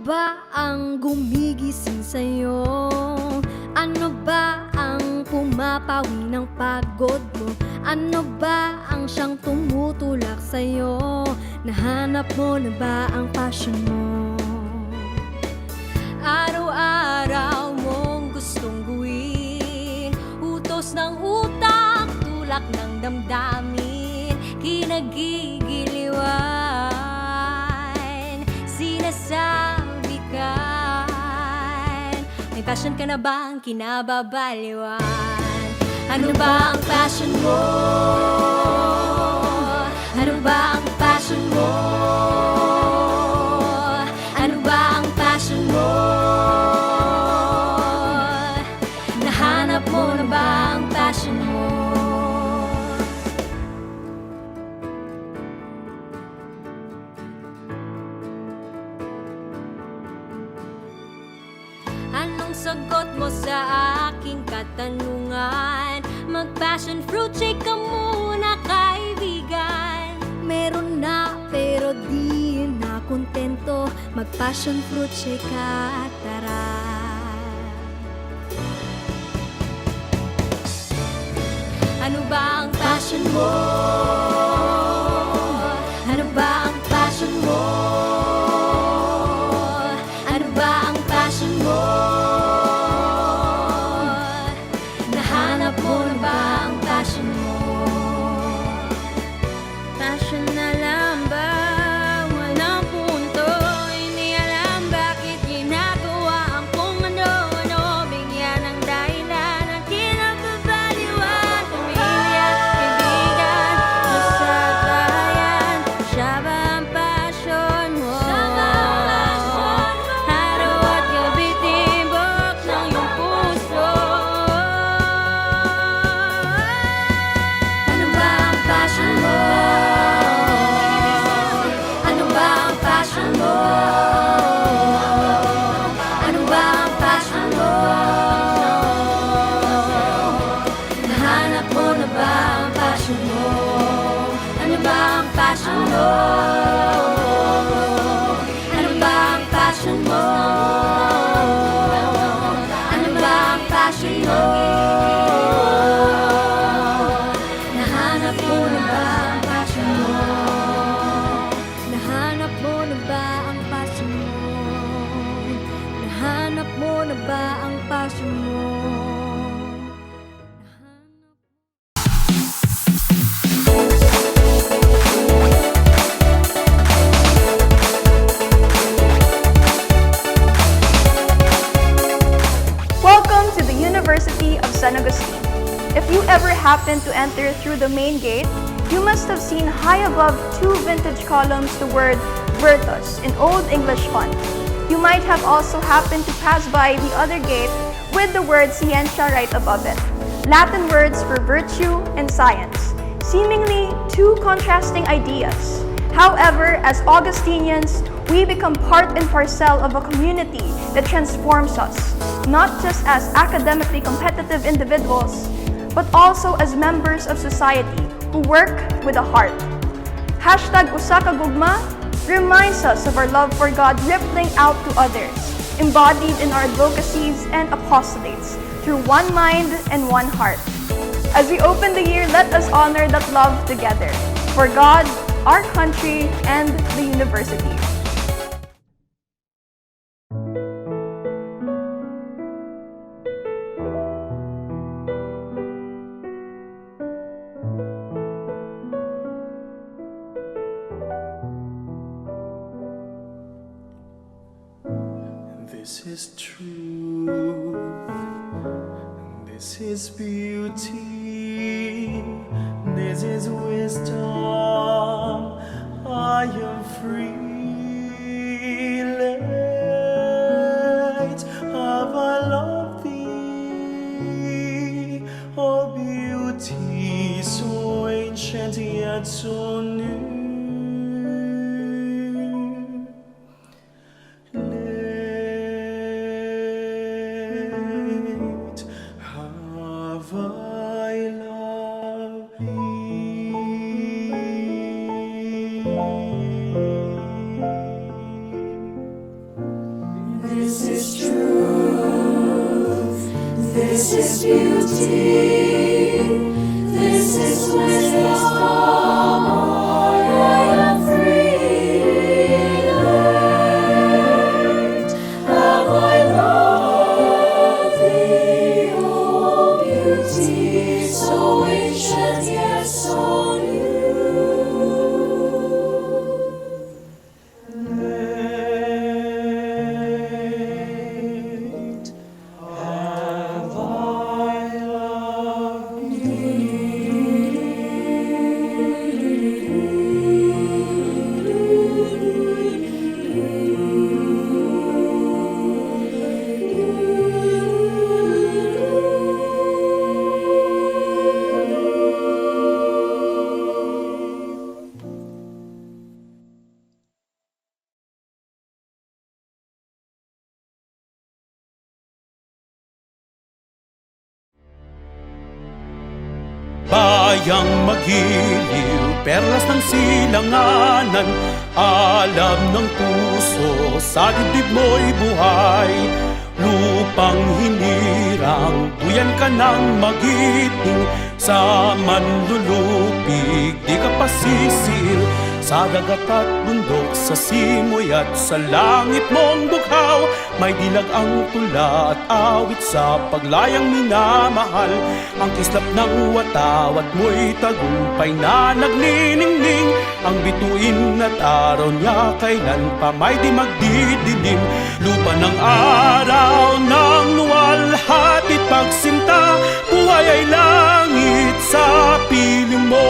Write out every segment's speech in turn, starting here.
ba ang gumigising sa'yo? Ano ba ang pumapawi ng pagod mo? Ano ba ang siyang tumutulak sa'yo? Nahanap mo na ba ang passion mo? Araw-araw mong gustong gawin, utos ng utak, tulak ng damdamin, kinagigiliwan, sinasabi kan. May passion ka na bang kinababaliwan? Ano ba ang passion mo? Ano ba ang passion mo? Ano ba ang passion mo? Nahanap mo na ba ang passion mo? Anong sagot mo sa aking katanungan? Mag-passion fruit shake ka muna, kaibigan. Meron na pero di na kontento. Mag-passion fruit shake ka, tara. Ano ba ang passion mo? Ano ba ang passion mo? Ano ba ang passion mo? Nahanap mo na ba ang passion mo? Passion na lang ba? Walang punto. Hindi alam bakit ginagawa ang kung ano-ano. Bigyan ng dahilan ang kinapabaliwan. Pamilya, kaibigan, masagayan. Siya ba ang passion mo? Araw at gabi tibok ng iyong puso. Ano ba ang passion mo? Ano ba ang passion mo? Ano ba ang passion mo? Nahanap mo na ba ang passion mo? Ano ba ang passion mo? Ano ba ang passion mo? Ano ba ang passion mo? Nahanap mo na ba ang passion mo? Nahanap mo na ba ang passion mo? Nahanap mo na ba ang passion mo? Welcome to the University of San Agustin. If you ever happen to enter through the main gate, you must have seen high above two vintage columns the word Virtus in Old English font. You might have also happened to pass by the other gate with the word Scientia right above it, Latin words for virtue and science, seemingly two contrasting ideas. However, as Augustinians, we become part and parcel of a community that transforms us, not just as academically competitive individuals, but also as members of society who work with a heart. Hashtag #UsaKagugma reminds us of our love for God rippling out to others, embodied in our advocacies and apostolates, through one mind and one heart. As we open the year, let us honor that love together, for God, our country, and the university. This is truth, this is beauty, this is wisdom. I am free, light have I loved thee, oh beauty so ancient yet so new. This is beauty. This is wisdom. I am free. Learned. Have I loved thee, O beauty, so ancient yet so new? Bayang magiliw, perlas ng silanganan, alam ng puso, sa dibdib mo'y buhay. Lupang hinirang, tuyan ka ng magiting, sa manlulupig, di ka pasisil. Sa dagat at bundok, sa simoy at sa langit mong bughaw, may dilag ang tula at awit sa paglayang minamahal. Ang kislap ng watawat mo'y tagumpay na nagniningning, ang bituin at araw niya kailan pa may di magdidilim. Lupa ng araw ng luwalhati pagsinta, buhay ay langit sa piling mo.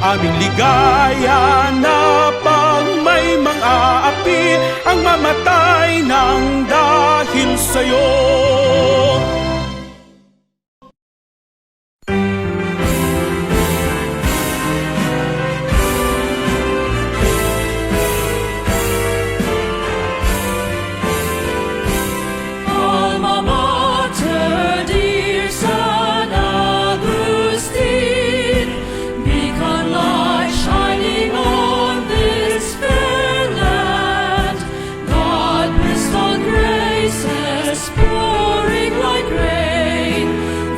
Aming ligaya na pag may mang-aapi, ang mamatay ng dahil sa'yo. Alma mater, dear San Agustin, beacon light shining on this fair land. God bestowed graces pouring like rain,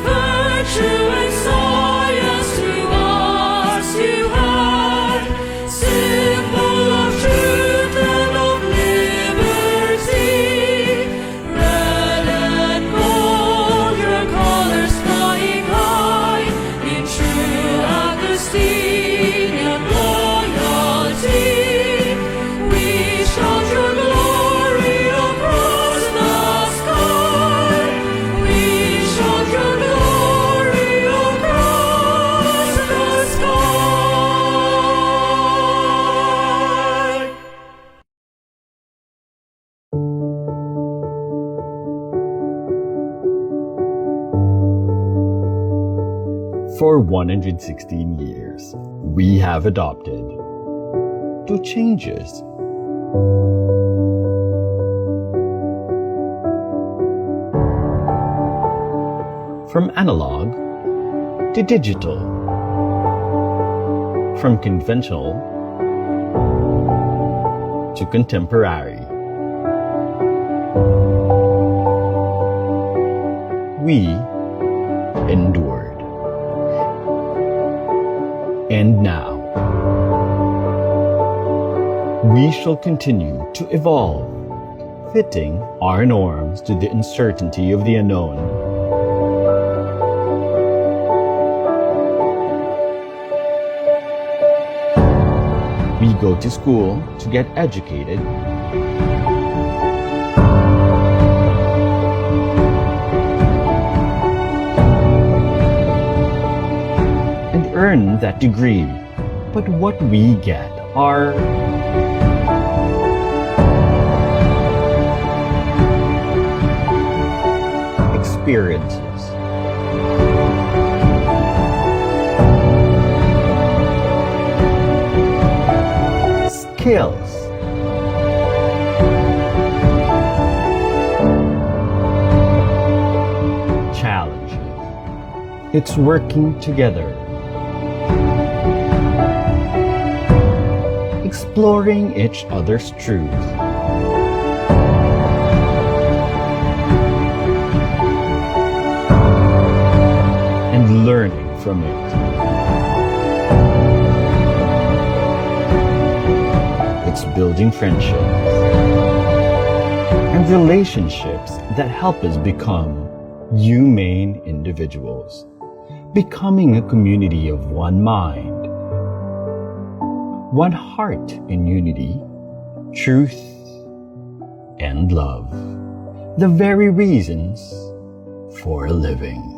virtue and science to us you had, symbol of truth and of liberty. Red and gold, your colors flying high, in true Augustinian loyalty. We shout your glory across the sky. We shout your glory across the sky. For 116 years, we have adopted two changes. From analog to digital. From conventional to contemporary. We endured. And now, we shall continue to evolve, fitting our norms to the uncertainty of the unknown. We go to school to get educated, and earn that degree. But what we get are experiences. Skills. Challenges. It's working together. Exploring each other's truth. learning from it. It's building friendships and relationships that help us become humane individuals, becoming a community of one mind, one heart in unity, truth, and love, the very reasons for living.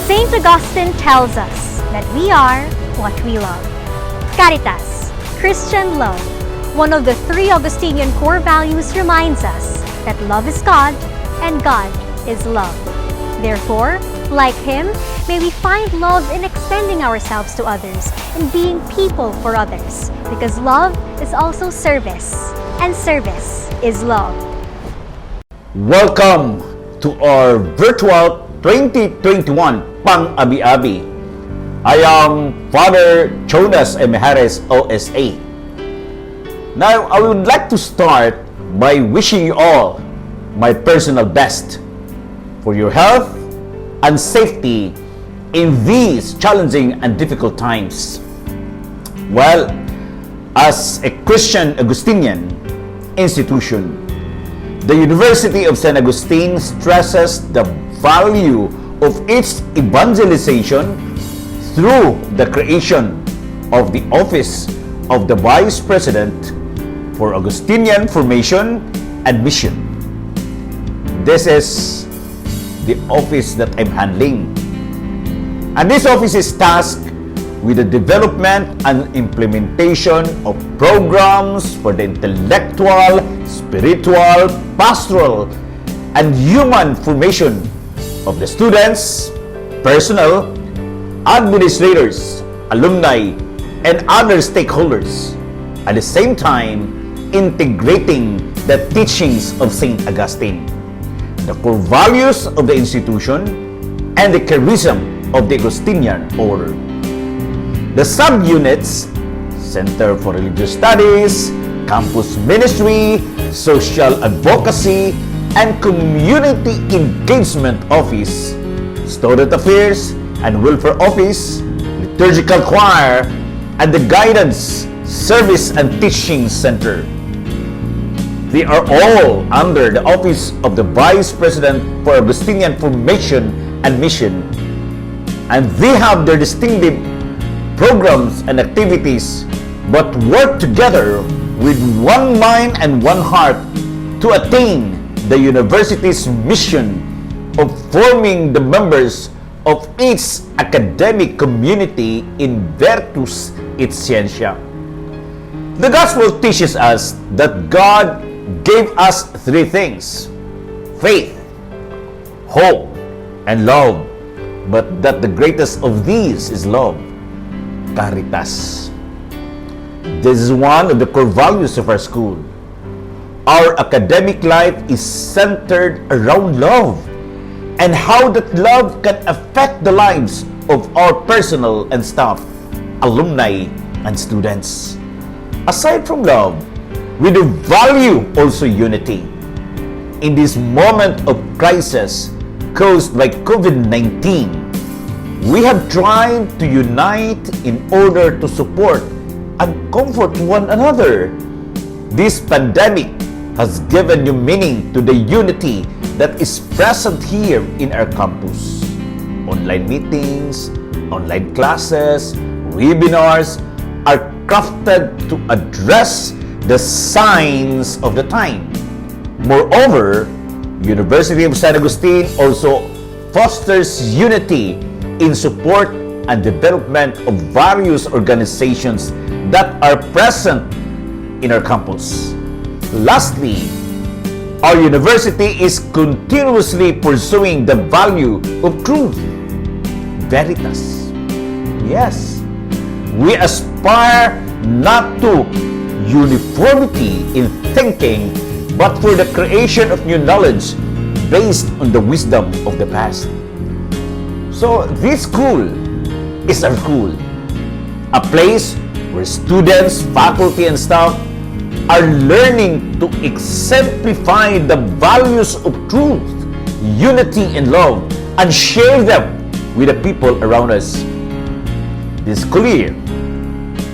St. Augustine tells us that we are what we love. Caritas, Christian love, one of the three Augustinian core values, reminds us that love is God and God is love. Therefore, like Him, may we find love in extending ourselves to others and being people for others, because love is also service, and service is love. Welcome to our virtual 2021 Pangabi-abi. I am Father Jonas Emijares, OSA. Now, I would like to start by wishing you all my personal best for your health and safety in these challenging and difficult times. Well, as a Christian Augustinian institution, the University of San Agustin stresses the value of its evangelization through the creation of the office of the Vice President for Augustinian Formation and Mission. This is the office that I'm handling. And this office is tasked with the development and implementation of programs for the intellectual, spiritual, pastoral, and human formation of the students, personnel, administrators, alumni, and other stakeholders, at the same time integrating the teachings of St. Augustine, the core values of the institution, and the charism of the Augustinian order. The subunits, Center for Religious Studies, Campus Ministry, Social Advocacy, and Community Engagement Office, Student Affairs and Welfare Office, Liturgical Choir, and the Guidance, Service and Teaching Center. They are all under the office of the Vice President for Augustinian Formation and Mission, and they have their distinctive programs and activities, but work together with one mind and one heart to attain the university's mission of forming the members of its academic community in virtus et scientia. The Gospel teaches us that God gave us three things: faith, hope, and love, but that the greatest of these is love, caritas. This is one of the core values of our school. Our academic life is centered around love and how that love can affect the lives of our personnel and staff, alumni, and students. Aside from love, we do value also unity. In this moment of crisis caused by COVID-19, we have tried to unite in order to support and comfort one another. This pandemic has given new meaning to the unity that is present here in our campus. Online meetings, online classes, webinars are crafted to address the signs of the time. Moreover, University of San Agustin also fosters unity in support and development of various organizations that are present in our campus. Lastly, our university is continuously pursuing the value of truth, veritas. Yes, we aspire not to uniformity in thinking, but for the creation of new knowledge based on the wisdom of the past. So this school is our school, a place where students, faculty, and staff are learning to exemplify the values of truth, unity, and love, and share them with the people around us. This school year,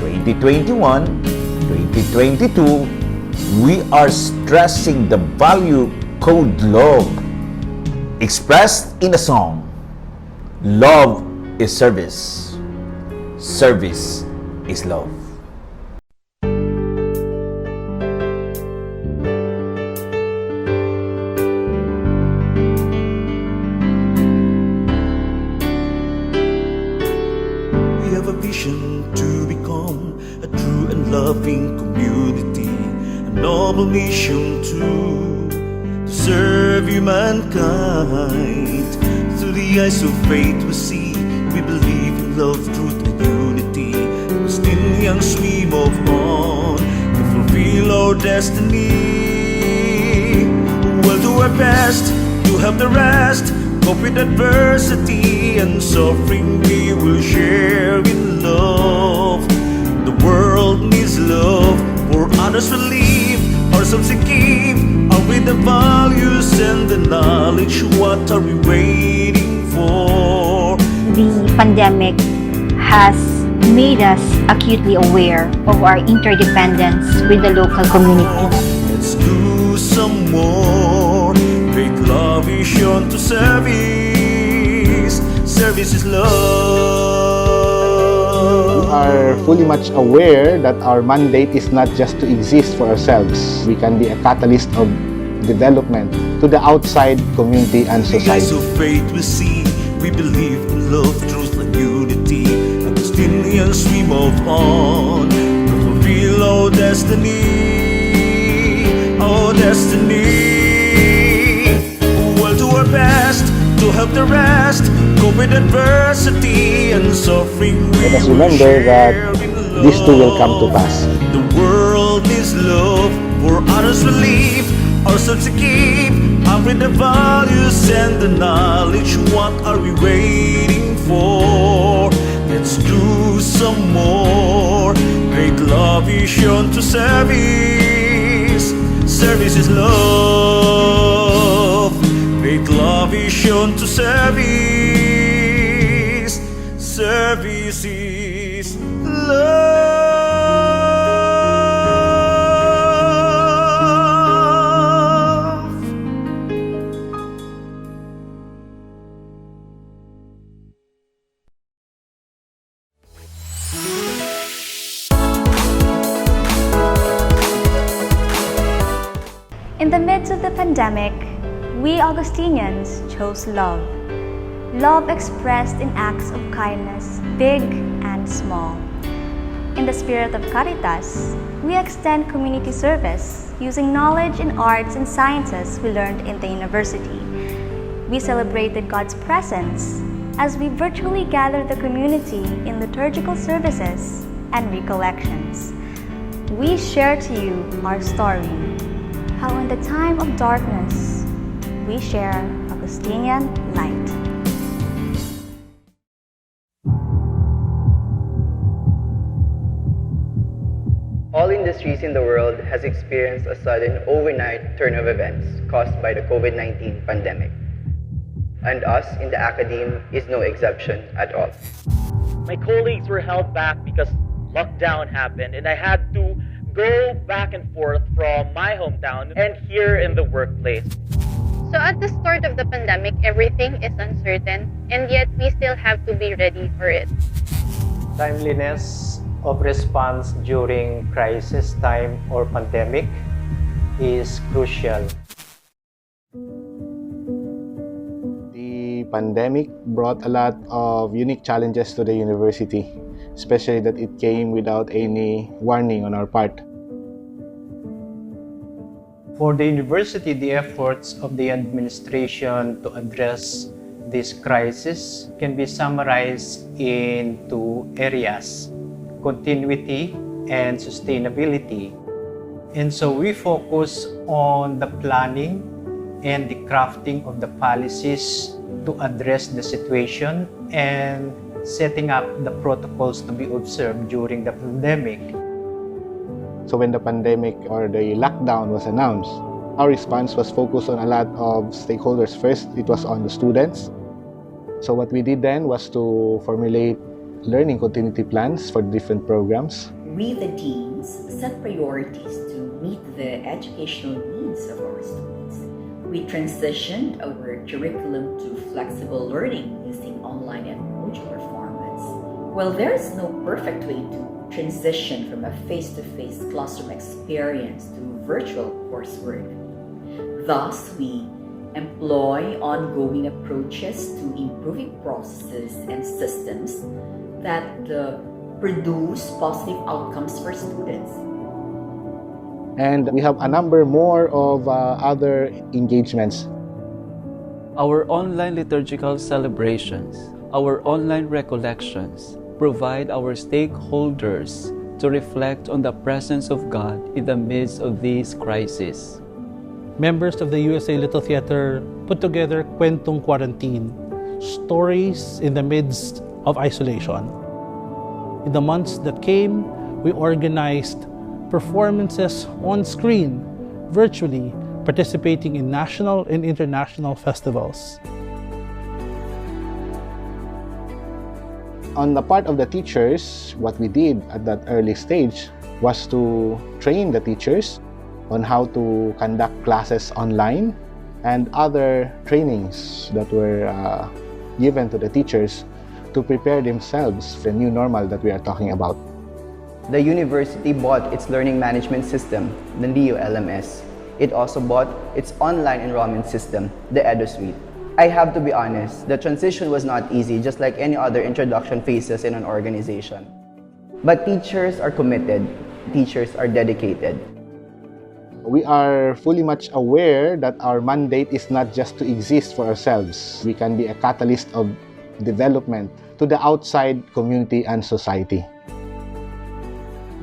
2021-2022, we are stressing the value called love, expressed in a song. Love is service. Service is love. serving community, a noble mission to serve humankind. Through the eyes of faith we see, we believe in love, truth, and unity. Augustinian we move on to fulfill our destiny. We'll do our best to help the rest cope with adversity and suffering. We will share in love. The world needs love, for others will live, ourselves to give. Are with the values and the knowledge, what are we waiting for? The pandemic has made us acutely aware of our interdependence with the local community. Let's do some more. Great love is shown to service. Service is love. We are fully much aware that our mandate is not just to exist for ourselves. We can be a catalyst of development to the outside community and The eyes society. of faith we see, we believe in love, truth, and unity. Augustinians we move on to fulfill our destiny, our destiny. We'll do our best to help the rest cope with adversity and suffering. Let us We will remember that share in these two will come to love. pass. The world is love, for others will live, ourselves to keep. And with the values and the knowledge, what are we waiting for? Let's do some more. Great love is shown to service. Service is love. Great love is shown to service. Service is love. In the midst of the pandemic, we Augustinians chose love. Love expressed in acts of kindness, big and small. In the spirit of Caritas, we extend community service using knowledge in arts and sciences we learned in the university. We celebrated God's presence as we virtually gathered the community in liturgical services and recollections. We share to you our story, how in the time of darkness, we share Augustinian light. All industries in the world has experienced a sudden overnight turn of events caused by the COVID-19 pandemic. And us in the academe is no exception at all. My colleagues were held back because lockdown happened and I had to go back and forth from my hometown and here in the workplace. So at the start of the pandemic, everything is uncertain, and yet we still have to be ready for it. Timeliness of response during crisis time or pandemic is crucial. The pandemic brought a lot of unique challenges to the university, especially that it came without any warning on our part. For the university, the efforts of the administration to address this crisis can be summarized in two areas: continuity and sustainability. And so we focus on the planning and the crafting of the policies to address the situation and setting up the protocols to be observed during the pandemic. So when the pandemic or the lockdown was announced, our response was focused on a lot of stakeholders. First, it was on the students. So what we did then was to formulate learning continuity plans for different programs. We, the deans, set priorities to meet the educational needs of our students. We transitioned our curriculum to flexible learning using online and modular formats. While there is no perfect way to transition from a face-to-face classroom experience to virtual coursework, thus we employ ongoing approaches to improving processes and systems that produce positive outcomes for students. And we have a number more of other engagements. Our online liturgical celebrations, our online recollections provide our stakeholders to reflect on the presence of God in the midst of these crises. Members of the USA Little Theater put together Kwentong Quarantine, stories in the midst of isolation. In the months that came, we organized performances on screen, virtually, participating in national and international festivals. On the part of the teachers, what we did at that early stage was to train the teachers on how to conduct classes online and other trainings that were given to the teachers to prepare themselves for the new normal that we are talking about. The university bought its learning management system, the LEO LMS. It also bought its online enrollment system, the EduSuite. I have to be honest, the transition was not easy, just like any other introduction phases in an organization. But teachers are committed, teachers are dedicated. We are fully much aware that our mandate is not just to exist for ourselves. We can be a catalyst of development to the outside community and society.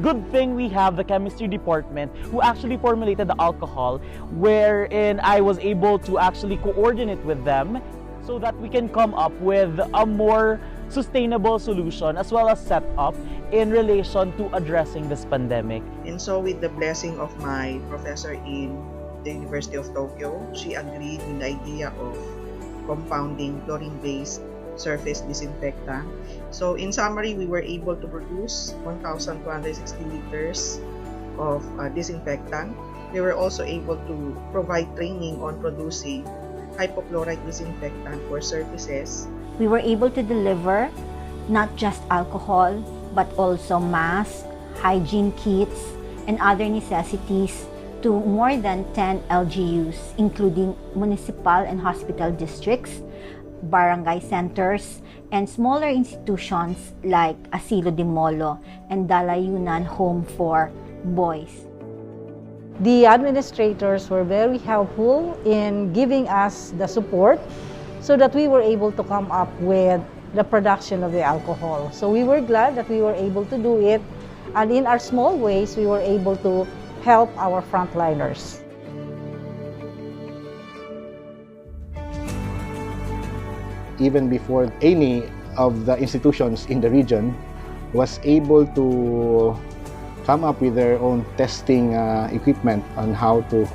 Good thing we have the chemistry department who actually formulated the alcohol, wherein I was able to actually coordinate with them so that we can come up with a more sustainable solution as well as set up in relation to addressing this pandemic. And so with the blessing of my professor in the University of Tokyo, she agreed with the idea of compounding chlorine-based surface disinfectant. So in summary, we were able to produce 1,260 liters of disinfectant. We were also able to provide training on producing hypochlorite disinfectant for surfaces. We were able to deliver not just alcohol, but also masks, hygiene kits, and other necessities to more than 10 LGUs, including municipal and hospital districts, barangay centers, and smaller institutions like Asilo de Molo and Dalayunan Home for Boys. The administrators were very helpful in giving us the support so that we were able to come up with the production of the alcohol. So we were glad that we were able to do it, and in our small ways, we were able to help our frontliners. Even before any of the institutions in the region was able to come up with their own testing equipment on how to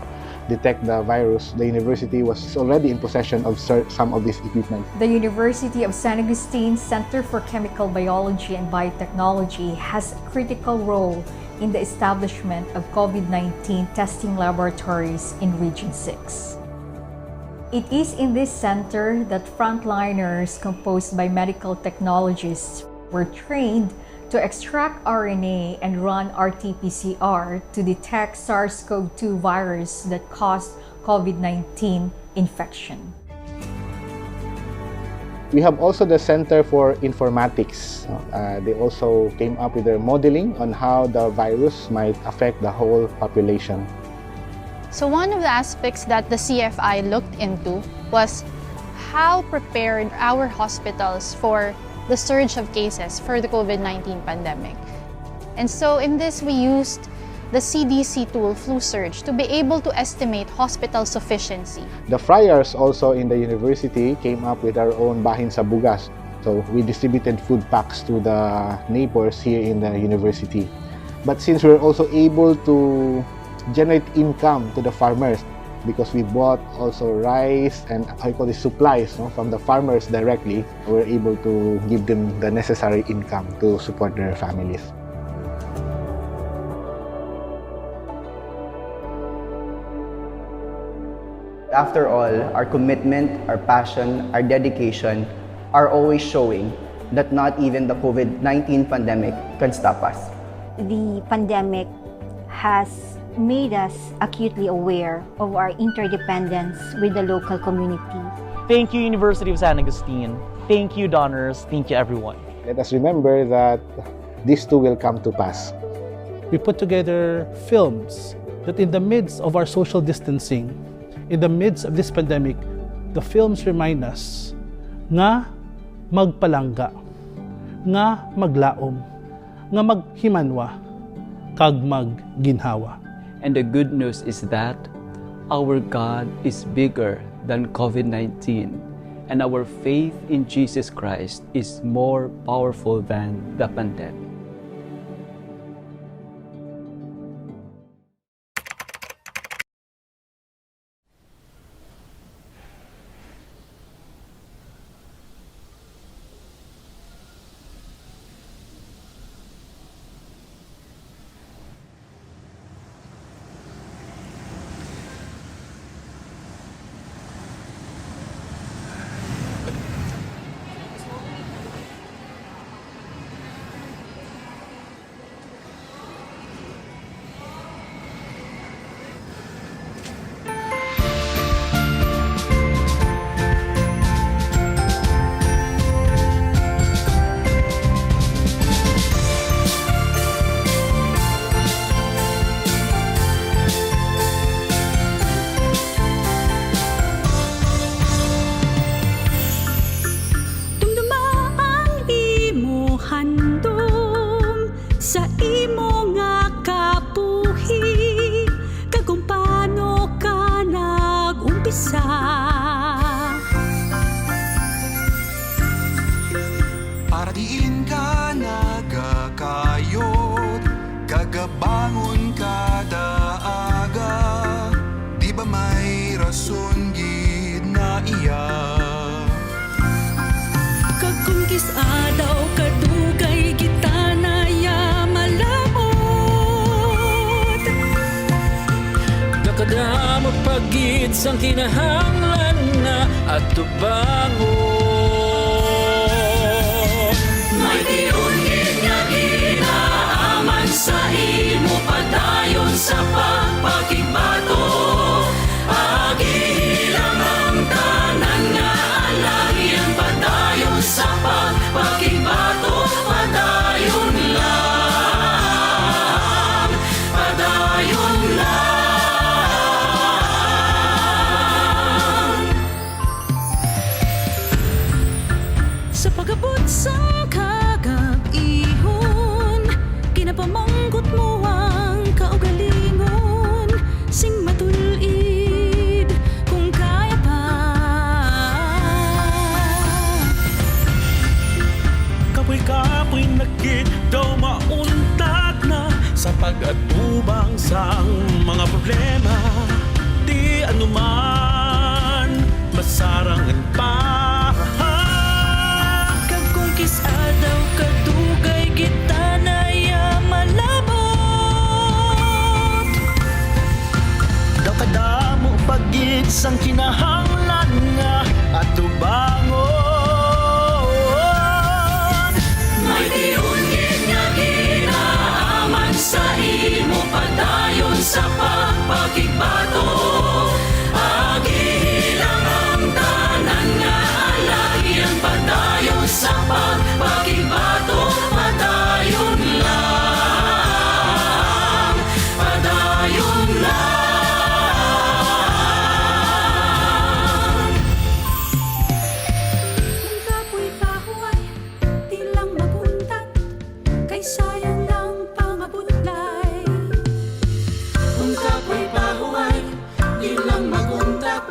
detect the virus, the university was already in possession of some of this equipment. The University of San Agustin Center for Chemical Biology and Biotechnology has a critical role in the establishment of COVID-19 testing laboratories in Region 6. It is in this center that frontliners composed by medical technologists were trained to extract RNA and run RT-PCR to detect SARS-CoV-2 virus that caused COVID-19 infection. We have also the Center for Informatics. They also came up with their modeling on how the virus might affect the whole population. So one of the aspects that the CFI looked into was how prepared our hospitals for the surge of cases for the COVID-19 pandemic. And so in this, we used the CDC tool FluSurge to be able to estimate hospital sufficiency. The friars also in the university came up with our own Bahin sa Bugas. So we distributed food packs to the neighbors here in the university. But since we're also able to generate income to the farmers, because we bought also rice and supplies from the farmers directly, we're able to give them the necessary income to support their families. After all, our commitment, our passion, our dedication are always showing that not even the COVID-19 pandemic can stop us. The pandemic has made us acutely aware of our interdependence with the local community. Thank you, University of San Agustin. Thank you, donors. Thank you, everyone. Let us remember that this too will come to pass. We put together films, that in the midst of our social distancing, in the midst of this pandemic, the films remind us nga magpalangga, nga maglaom, nga maghimanwa, kag magginhawa. And the good news is that our God is bigger than COVID-19, and our faith in Jesus Christ is more powerful than the pandemic. Para diin ka nagakayot, kagabangon kada aga, di ba may rason gid na iya? Kagkungkis adaw kadugay gitanaya malamot, dakada magpagid sang kinahanglan na at tubangon. May diungin nga ginaaman sa imo padayon sa pagpakigbato, agihilang ang tanan nga alangyan padayon sa pagpakigbato, padayon lang, padayon lang. Sa pagabot sang kagab-ihon, kinapamanggot mo ang kaugalingon, sing matulid kung kaya pa. Kapoy-kapoy nakit daw mauntag na sa pag-atubang sang mga problema, di anuman masarangan pa. Kagkungkis adaw kadugay gitanaya malabot, Dakadamo pagid sang kinahanglan nga at tubangon. may diungin nga ginaaman sa imo padayon sa pagpakigbato, agihilang ang tanan nga alagyan padayon sa pagpakigbato, padayon lang, padayon lang. Kung kapoy pahuay, di lang maguntat, kay sayang lang pangabutlay. Kung kapoy pahuay, di lang maguntat,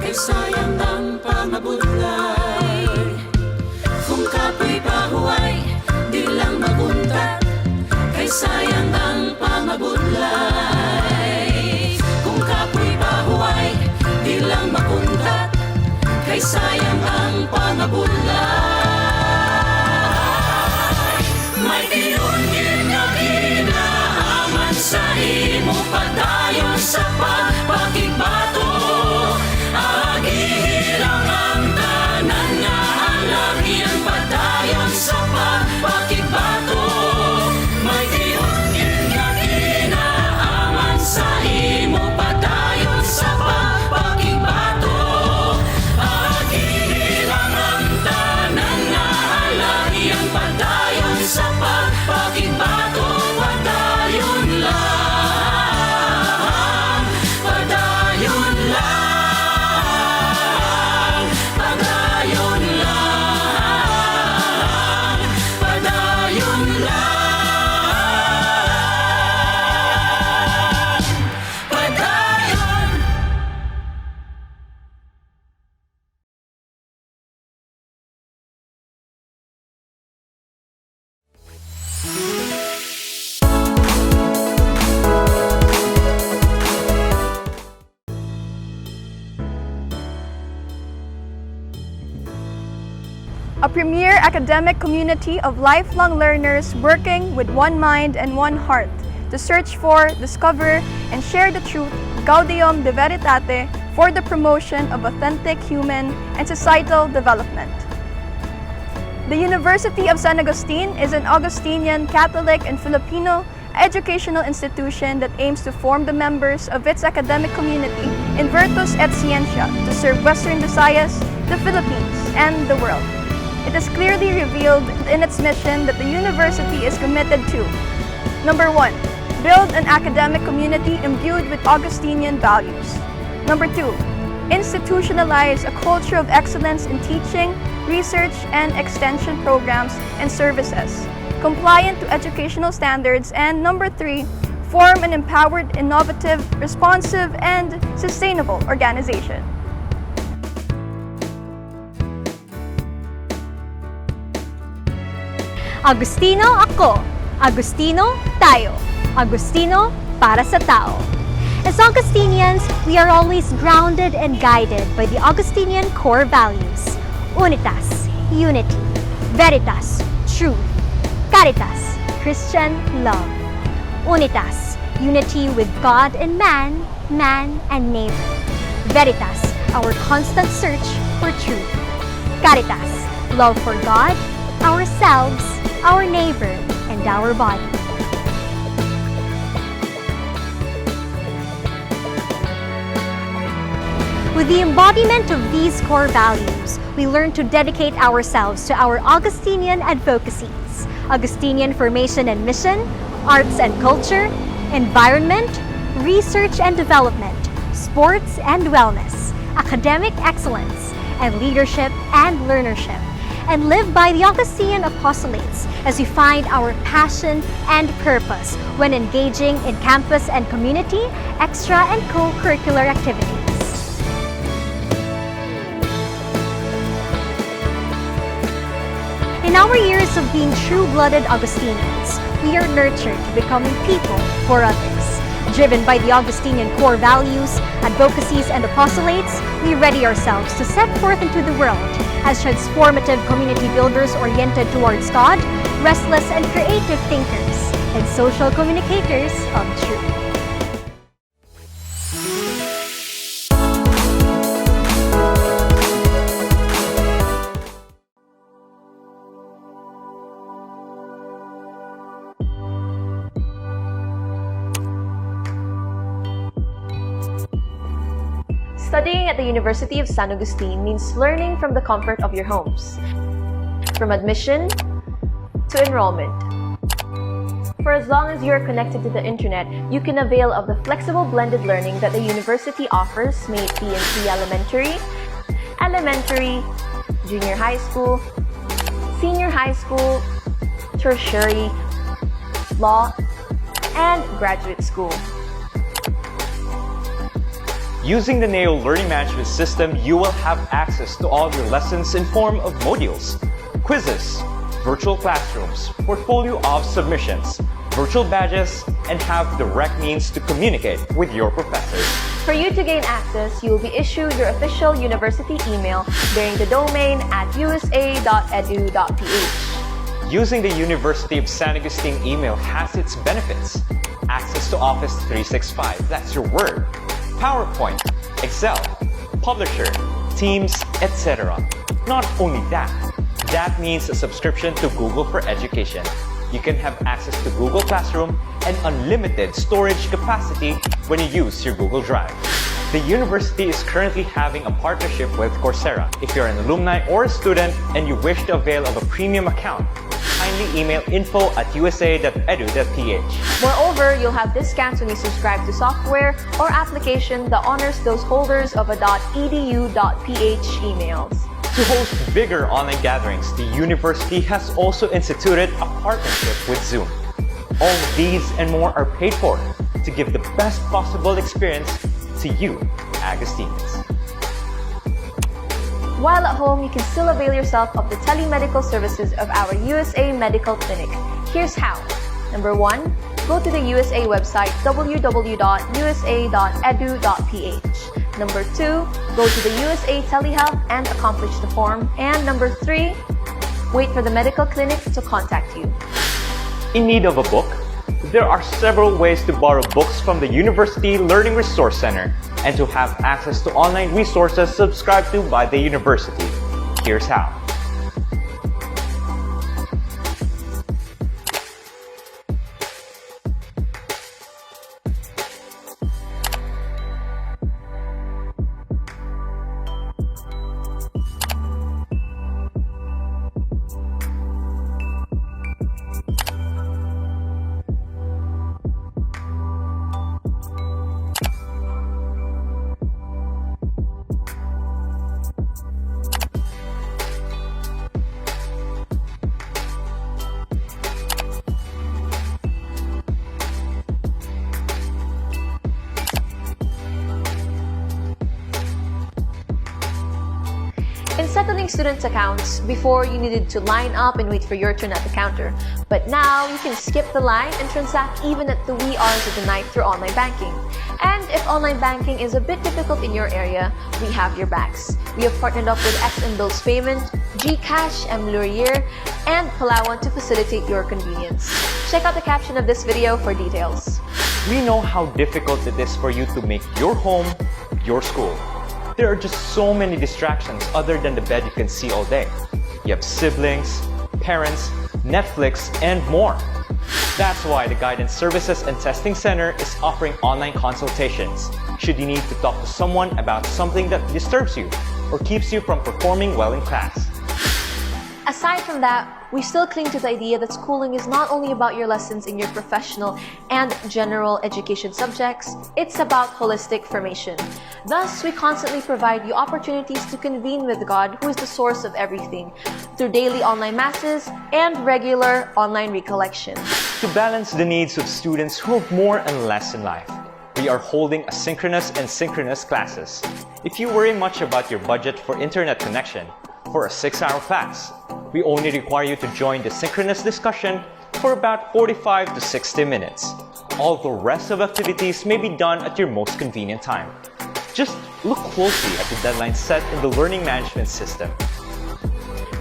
kay sayang lang pangabutlay. Kung kapoy pahuay, di lang maguntat, kay sayang ang pangabutlay. Kung kapoy pahuay, di lang maguntat, kay sayang ang pangabutlay. May diungin nga ginaaman sa imo padayon sa pagpakigbato, agihilang ang tanan nga alagyan padayon sa pagpakigbato. May diungin nga ginaaman sa imo padayon sa pagpakigbato, agihilang ang tanan nga alagyan padayon sa pagpakigbato, padayon lang. a premier academic community of lifelong learners working with one mind and one heart to search for, discover, and share the truth, Gaudium de Veritate, for the promotion of authentic human and societal development. The University of San Agustin is an Augustinian, Catholic, and Filipino educational institution that aims to form the members of its academic community in virtus et scientia to serve Western Visayas, the Philippines, and the world. It is clearly revealed in its mission that the university is committed to: number 1, build an academic community imbued with Augustinian values. Number 2, institutionalize a culture of excellence in teaching, research, and extension programs and services, compliant to educational standards. And number 3, form an empowered, innovative, responsive, and sustainable organization. Agustino ako, Agustino tayo, Agustino para sa tao. As Augustinians, we are always grounded and guided by the Augustinian core values: unitas, unity; veritas, truth; caritas, Christian love; unitas, unity with God and man, man and neighbor; veritas, our constant search for truth; caritas, love for God, ourselves, our neighbor, and our body. With the embodiment of these core values, we learn to dedicate ourselves to our Augustinian advocacies: Augustinian formation and mission, arts and culture, environment, research and development, sports and wellness, academic excellence, and leadership and learnership, and live by the Augustinian apostolates as we find our passion and purpose when engaging in campus and community, extra and co-curricular activities. In our years of being true-blooded Augustinians, we are nurtured to becoming people for others. Driven by the Augustinian core values, advocacies, and apostolates, we ready ourselves to set forth into the world as transformative community builders oriented towards God, restless and creative thinkers, and social communicators of truth. Studying at the University of San Agustin means learning from the comfort of your homes, from admission to enrollment. For as long as you are connected to the internet, you can avail of the flexible blended learning that the university offers, may it be in pre-elementary, elementary, junior high school, senior high school, tertiary, law, and graduate school. Using the NEO Learning Management System, you will have access to all of your lessons in form of modules, quizzes, virtual classrooms, portfolio of submissions, virtual badges, and have direct means to communicate with your professors. For you to gain access, you will be issued your official university email bearing the domain @usa.edu.ph. Using the University of San Agustin email has its benefits. Access to Office 365, that's your Word, PowerPoint, Excel, Publisher, Teams, etc. Not only that, that means a subscription to Google for Education. You can have access to Google Classroom and unlimited storage capacity when you use your Google Drive. The university is currently having a partnership with Coursera. If you're an alumni or a student and you wish to avail of a premium account, kindly email info@usa.edu.ph. Moreover, you'll have discounts when you subscribe to software or application that honors those holders of a .edu.ph emails. To host bigger online gatherings, the university has also instituted a partnership with Zoom. All of these and more are paid for to give the best possible experience to you, Agustinians. While at home, you can still avail yourself of the telemedical services of our USA Medical Clinic. Here's how. Number 1, go to the USA website www.usa.edu.ph. Number 2, go to the USA Telehealth and accomplish the form. And number 3, Wait for the medical clinic to contact you. In need of a book? There are several ways to borrow books from the University Learning Resource Center and to have access to online resources subscribed to by the university. Here's how. In settling students' accounts, before you needed to line up and wait for your turn at the counter. But now, you can skip the line and transact even at the wee hours of the night through online banking. And if online banking is a bit difficult in your area, we have your backs. We have partnered up with XM Bills Payment, GCash, Mlurier, and Palawan to facilitate your convenience. Check out the caption of this video for details. We know how difficult it is for you to make your home your school. There are just so many distractions other than the bed you can see all day. You have siblings, parents, Netflix, and more. That's why the Guidance Services and Testing Center is offering online consultations should you need to talk to someone about something that disturbs you or keeps you from performing well in class. Aside from that, we still cling to the idea that schooling is not only about your lessons in your professional and general education subjects, it's about holistic formation. Thus, we constantly provide you opportunities to convene with God, who is the source of everything, through daily online masses and regular online recollection. To balance the needs of students who have more and less in life, we are holding asynchronous and synchronous classes. If you worry much about your budget for internet connection, for a 6-hour class, we only require you to join the synchronous discussion for about 45 to 60 minutes. All the rest of activities may be done at your most convenient time. Just look closely at the deadline set in the learning management system.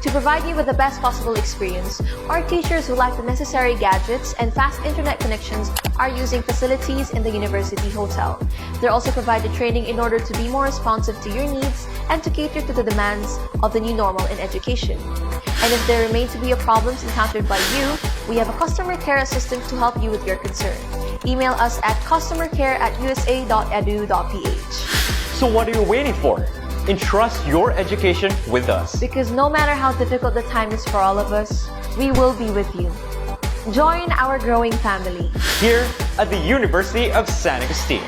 To provide you with the best possible experience, our teachers who lack the necessary gadgets and fast internet connections are using facilities in the university hotel. They're also provided training in order to be more responsive to your needs and to cater to the demands of the new normal in education. And if there remain to be problems encountered by you, we have a customer care assistant to help you with your concern. Email us at customercare@usa.edu.ph. So what are you waiting for? Entrust your education with us. Because no matter how difficult the time is for all of us, we will be with you. Join our growing family here at the University of San Agustin.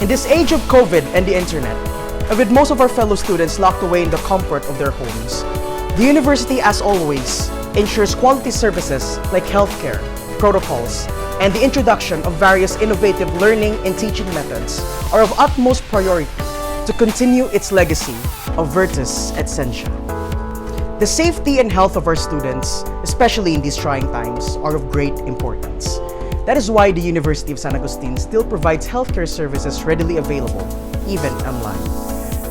In this age of COVID and the internet, and with most of our fellow students locked away in the comfort of their homes, the university, as always, ensures quality services like healthcare, protocols, and the introduction of various innovative learning and teaching methods are of utmost priority to continue its legacy of Virtus et Scientia. The safety and health of our students, especially in these trying times, are of great importance. That is why the University of San Agustin still provides healthcare services readily available, even online.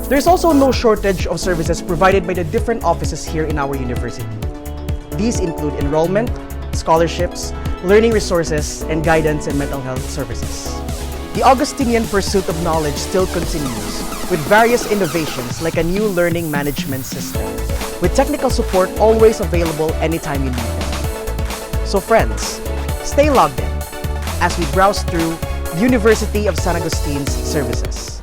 There's also no shortage of services provided by the different offices here in our university. These include enrollment, scholarships, learning resources, and guidance and mental health services. The Augustinian pursuit of knowledge still continues with various innovations like a new learning management system, with technical support always available anytime you need them. So friends, stay logged in as we browse through University of San Agustin's services.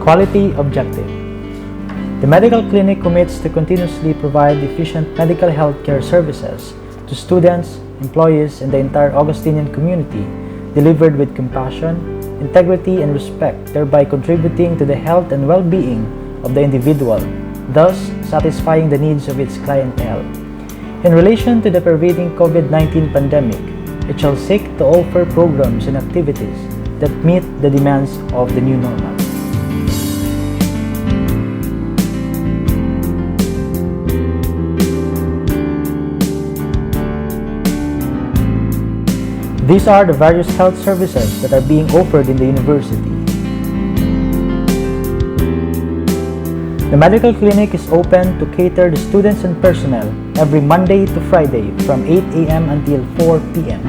Quality objective. The medical clinic commits to continuously provide efficient medical healthcare services to students, employees, and the entire Augustinian community, delivered with compassion, integrity, and respect, thereby contributing to the health and well-being of the individual, thus satisfying the needs of its clientele. In relation to the pervading COVID-19 pandemic, it shall seek to offer programs and activities that meet the demands of the new normal. These are the various health services that are being offered in the university. The medical clinic is open to cater the students and personnel every Monday to Friday from 8 a.m. until 4 p.m.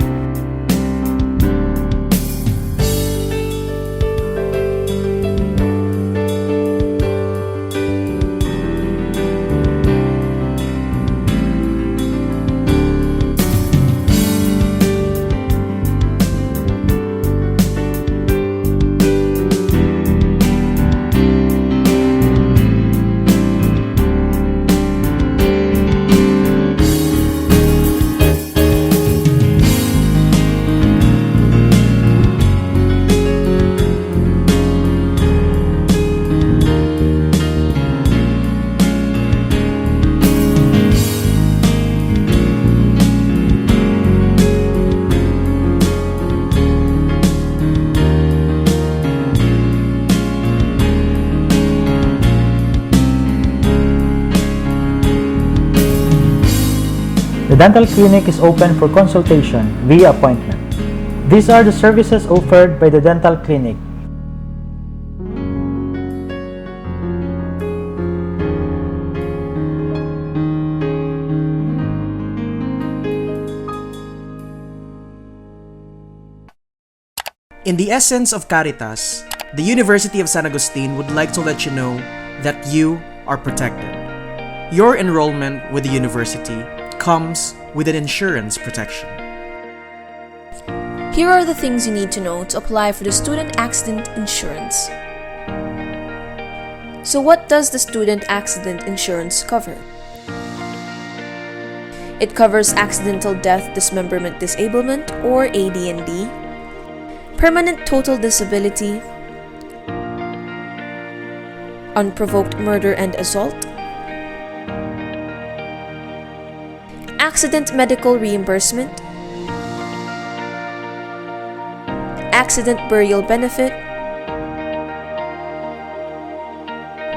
The dental clinic is open for consultation via appointment. These are the services offered by the dental clinic. In the essence of Caritas, the University of San Agustin would like to let you know that you are protected. Your enrollment with the university comes with an insurance protection. Here are the things you need to know to apply for the student accident insurance. So what does the student accident insurance cover? It covers accidental death, dismemberment, disablement, or AD&D, permanent total disability, unprovoked murder and assault, accident medical reimbursement, accident burial benefit,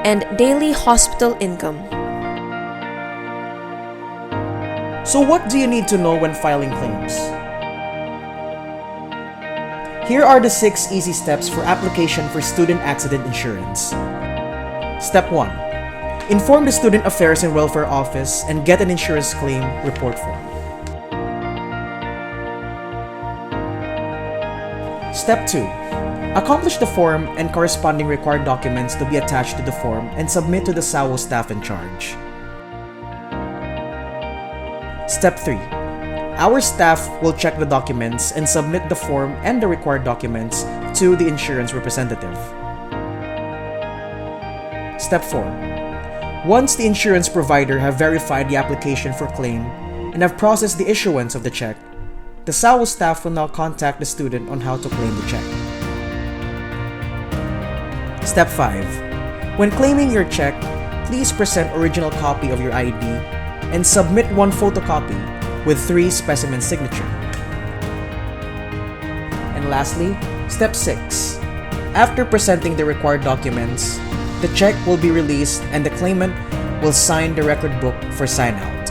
and daily hospital income. So what do you need to know when filing claims? Here are the 6 easy steps for application for student accident insurance. Step 1. Inform the Student Affairs and Welfare Office and get an insurance claim report form. Step 2. Accomplish the form and corresponding required documents to be attached to the form and submit to the SAWO staff in charge. Step 3. Our staff will check the documents and submit the form and the required documents to the insurance representative. Step 4. Once the insurance provider have verified the application for claim and have processed the issuance of the check, the SAWO staff will now contact the student on how to claim the check. Step 5. When claiming your check, please present original copy of your ID and submit 1 photocopy with 3 specimen signature. And lastly, Step 6. After presenting the required documents, the check will be released and the claimant will sign the record book for sign-out.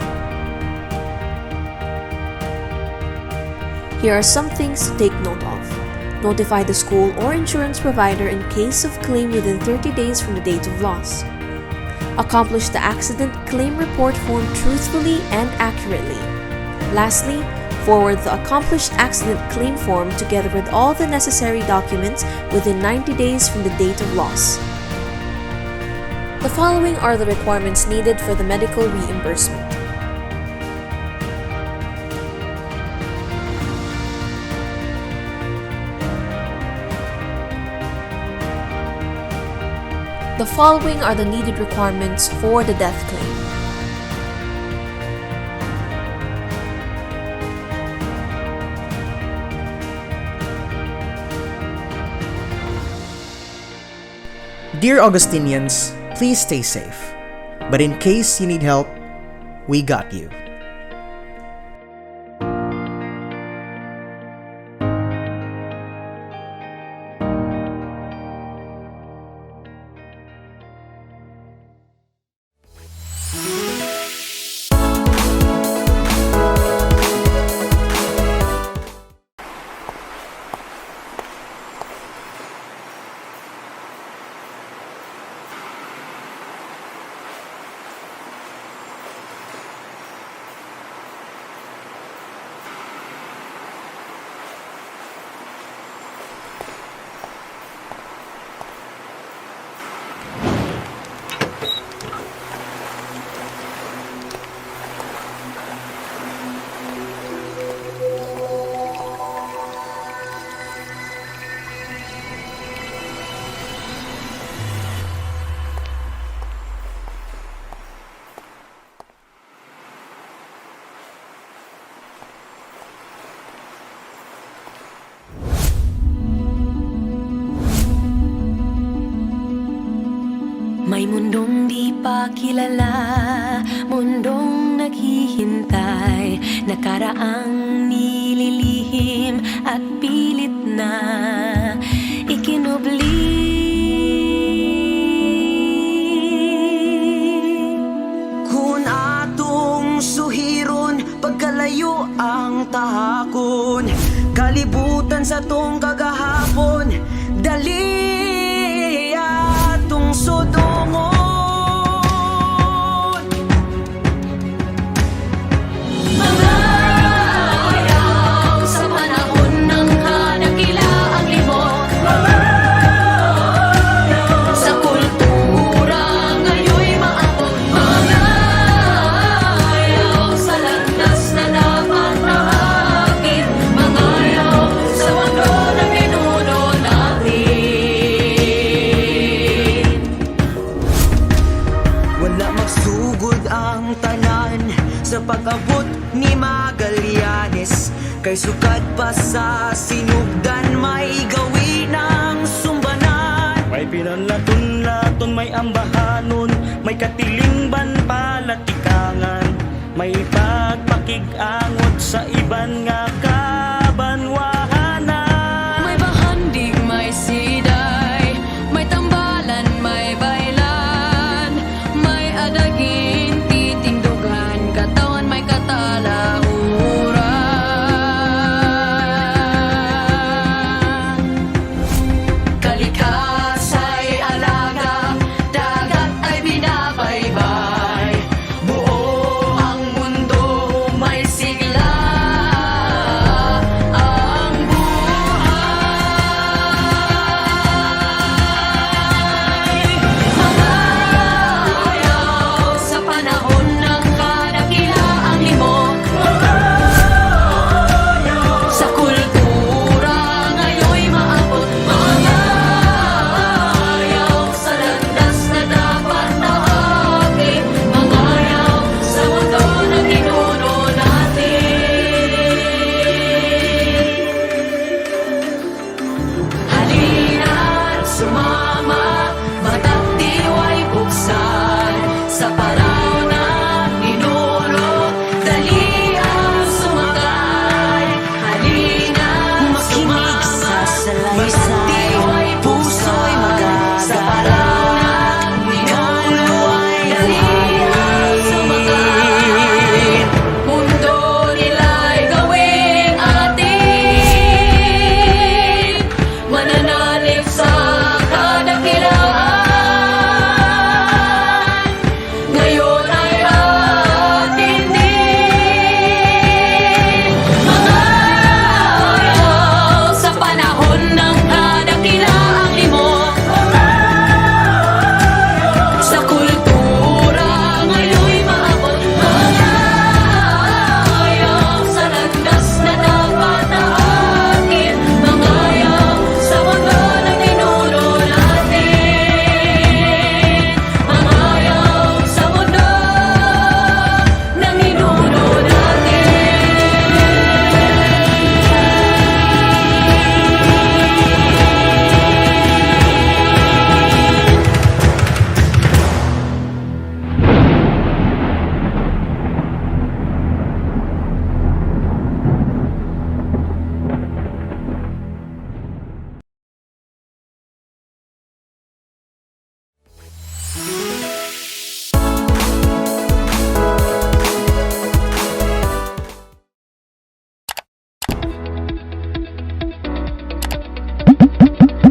Here are some things to take note of. Notify the school or insurance provider in case of claim within 30 days from the date of loss. Accomplish the accident claim report form truthfully and accurately. Lastly, forward the accomplished accident claim form together with all the necessary documents within 90 days from the date of loss. The following are the requirements needed for the medical reimbursement. The following are the needed requirements for the death claim. Dear Augustinians, please stay safe. But in case you need help, we got you. Mundong di pa kilala, mundong naghihintay, nakaraang nililihim at pilit na ikinubli. Kung atong suhiron, pagkalayo ang tahakon, kalibutan sa tong kagahapon, dali atong sudungon. Mga ayaw sa panahon ng kadakilaang limot, sa kultura ngayon'y maabot. Mga ayaw sa landas na dapat naakit, mga ayaw sa wanggo na minuno natin. Wala magsugod ang tanan sa pag-abot ni Magallanes, kay sukat pa sa sinugdan may gawin ng sumbanan. May pinanlaton-laton, may ambahanon, may katilingban palatikangan, may pagpakig-angot sa iban nga kabanwahanan. May bahandig, may siday, may tambalan, may bailan, may adagin, titindugan, katawan may katalauran. Kalikasa'y alaga, dagat ay binabaybay, buo ang mundo may sigla. Ang buhay, mga ayaw sa panahon ng kadakilaang limot, sa kultura ngayon'y maabot. Mga ayaw sa landas na dapat naakit, mga ayaw sa mundo na ginuno natin. Halina't sumama, mata't diwa'y buksan, sa paraw na ninuno, dali ang sumakay. Halina't sumama, mata't diwa'y puso'y magagay, sa paraw na ninuno, dali ang sumakay. Mundo nila'y gawing atin, mananalig sa kadakilaan, ngayon ay atin din. Mga ayaw sa panahon ng kadakilaang limot, sa kultura ngayon'y maabot. Mga ayaw sa landas na dapat naakit, mga ayaw sa wanggo na ginuno natin. Mga ayaw sa mundo na ginuno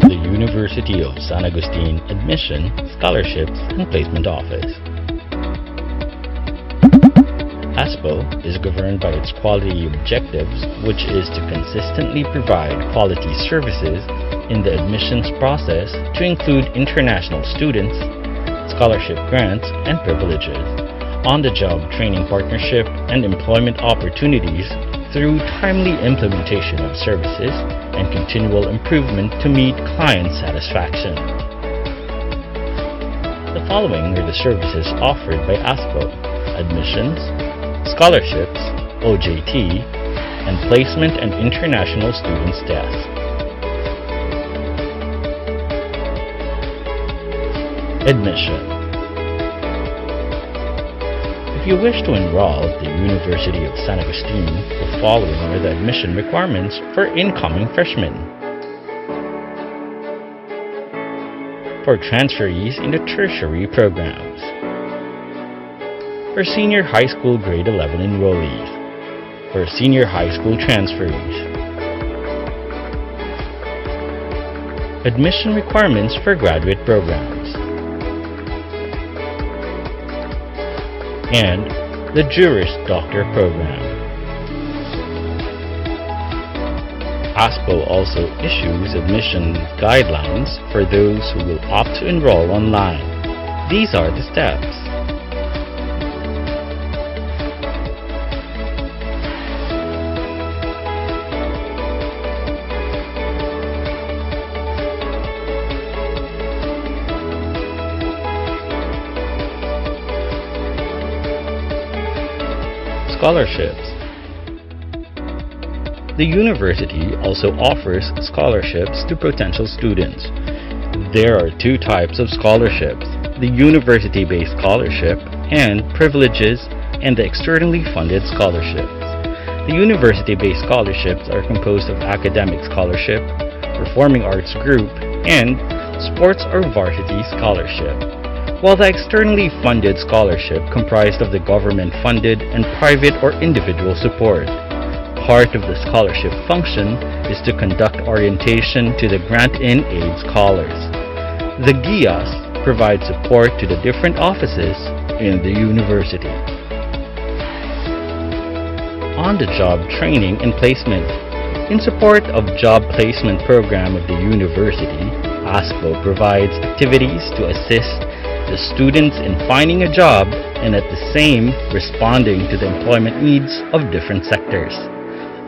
The University of San Agustin Admission, Scholarships, and Placement Office. ASPO is governed by its quality objectives, which is to consistently provide quality services in the admissions process to include international students, scholarship grants, and privileges, on-the-job training partnership, and employment opportunities through timely implementation of services and continual improvement to meet client satisfaction. The following are the services offered by ASPO: admissions, scholarships, OJT, and placement and international students desk. Admission. If you wish to enroll at the University of San Agustin, the following are the admission requirements for incoming freshmen. For transferees in the tertiary programs. For senior high school grade 11 enrollees. For senior high school transferees. Admission requirements for graduate programs. And the Juris Doctor program. ASPO also issues admission guidelines for those who will opt to enroll online. These are the steps. Scholarships. The university also offers scholarships to potential students. There are two types of scholarships, the university-based scholarship and privileges and the externally funded scholarships. The university-based scholarships are composed of academic scholarship, performing arts group, and sports or varsity scholarship, while the externally funded scholarship comprised of the government-funded and private or individual support. Part of the scholarship function is to conduct orientation to the grant-in-aid scholars. The GIAs provide support to the different offices in the university. On-the-job training and placement. In support of job placement program of the university, ASPO provides activities to assist the students in finding a job and at the same responding to the employment needs of different sectors.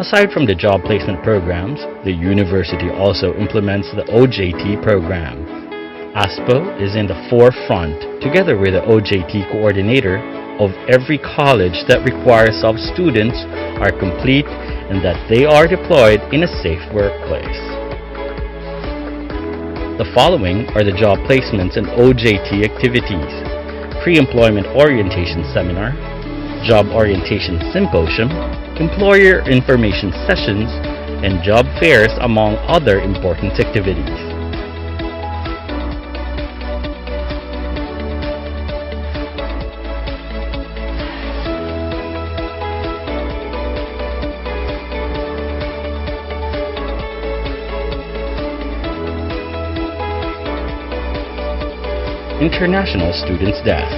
Aside from the job placement programs, the university also implements the OJT program. ASPO is in the forefront, together with the OJT coordinator, of every college that requires of students are complete and that they are deployed in a safe workplace. The following are the job placements and OJT activities: pre-employment orientation seminar, job orientation symposium, employer information sessions, and job fairs, among other important activities. International Students Desk.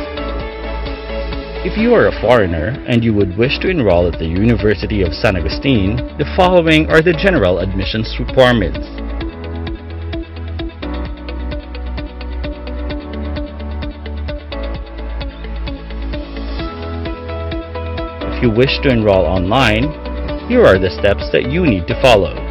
If you are a foreigner and you would wish to enroll at the University of San Agustin, the following are the general admissions requirements. If you wish to enroll online, here are the steps that you need to follow.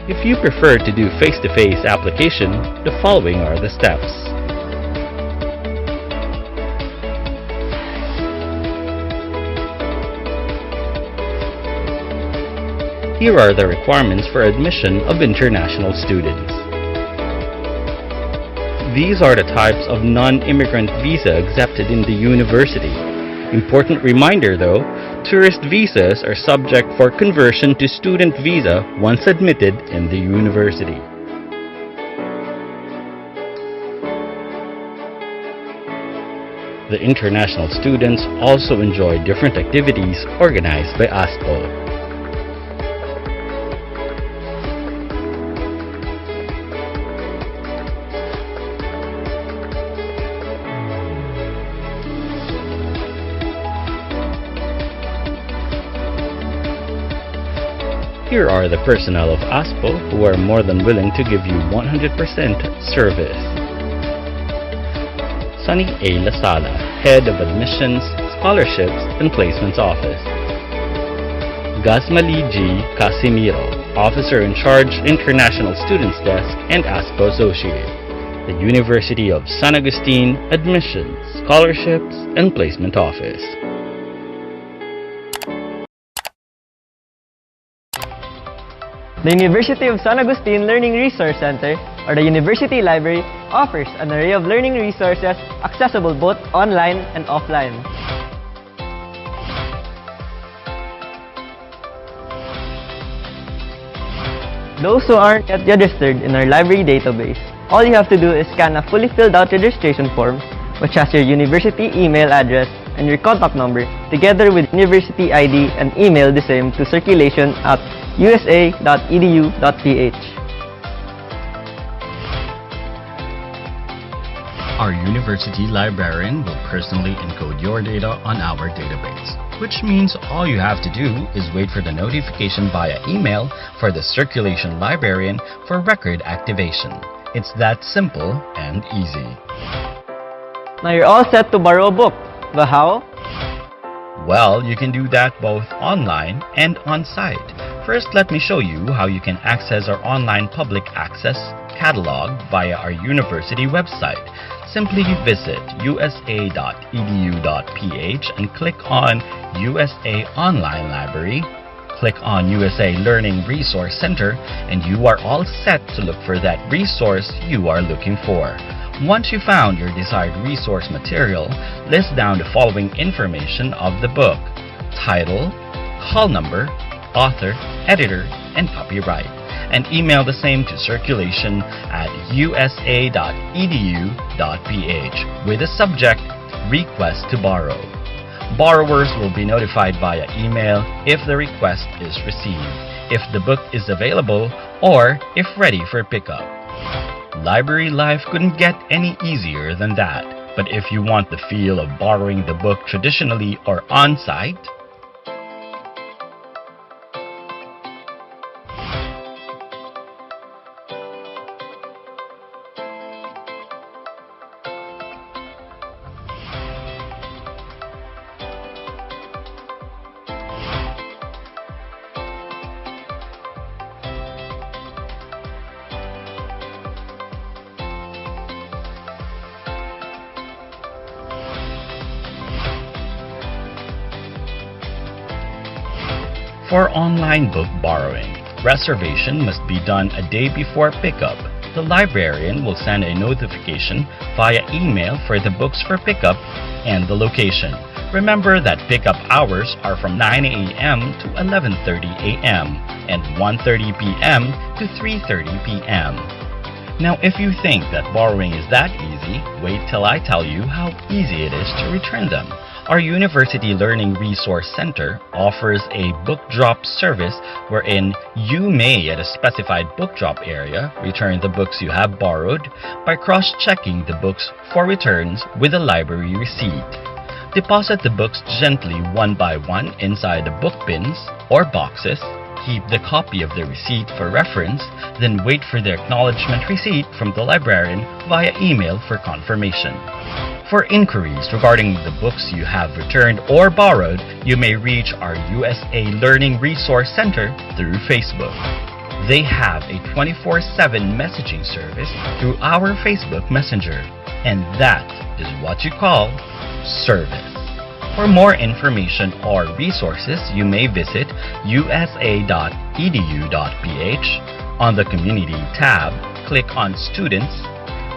If you prefer to do face-to-face application, the following are the steps. Here are the requirements for admission of international students. These are the types of non-immigrant visa accepted in the university. Important reminder though, tourist visas are subject for conversion to student visa once admitted in the university. The international students also enjoy different activities organized by ASPO. Here are the personnel of ASPO who are more than willing to give you 100% service. Sunny A. Lasala, Head of Admissions, Scholarships, and Placements Office. Gazmali G. Casimiro, Officer in Charge, International Students Desk and ASPO Associate. The University of San Agustin Admissions, Scholarships, and Placement Office. The University of San Agustin Learning Resource Center, or the University Library, offers an array of learning resources accessible both online and offline. Those who aren't yet registered in our library database, all you have to do is scan a fully filled out registration form which has your university email address and your contact number together with university ID and email the same to circulation@usa.edu.ph. Our university librarian will personally encode your data on our database, which means all you have to do is wait for the notification via email for the circulation librarian for record activation. It's that simple and easy. Now you're all set to borrow a book. But how? Well, you can do that both online and on-site. First, let me show you how you can access our online public access catalog via our university website. Simply visit usa.edu.ph and click on USA Online Library. Click on USA Learning Resource Center and you are all set to look for that resource you are looking for. Once you found your desired resource material, list down the following information of the book: title, call number, author, editor, and copyright, and email the same to circulation@usa.edu.ph with the subject Request to Borrow. Borrowers will be notified via email if the request is received, if the book is available, or if ready for pickup. Library life couldn't get any easier than that, but if you want the feel of borrowing the book traditionally or on-site, for online book borrowing, reservation must be done a day before pickup. The librarian will send a notification via email for the books for pickup and the location. Remember that pickup hours are from 9 a.m. to 11:30 a.m. and 1:30 p.m. to 3:30 p.m. Now, if you think that borrowing is that easy, wait till I tell you how easy it is to return them. Our University Learning Resource Center offers a book drop service wherein you may, at a specified book drop area, return the books you have borrowed by cross-checking the books for returns with a library receipt. Deposit the books gently one by one inside the book bins or boxes. Keep the copy of the receipt for reference, then wait for the acknowledgement receipt from the librarian via email for confirmation. For inquiries regarding the books you have returned or borrowed, you may reach our USA Learning Resource Center through Facebook. They have a 24/7 messaging service through our Facebook Messenger, and that is what you call service. For more information or resources, you may visit usa.edu.ph. On the Community tab, click on Students,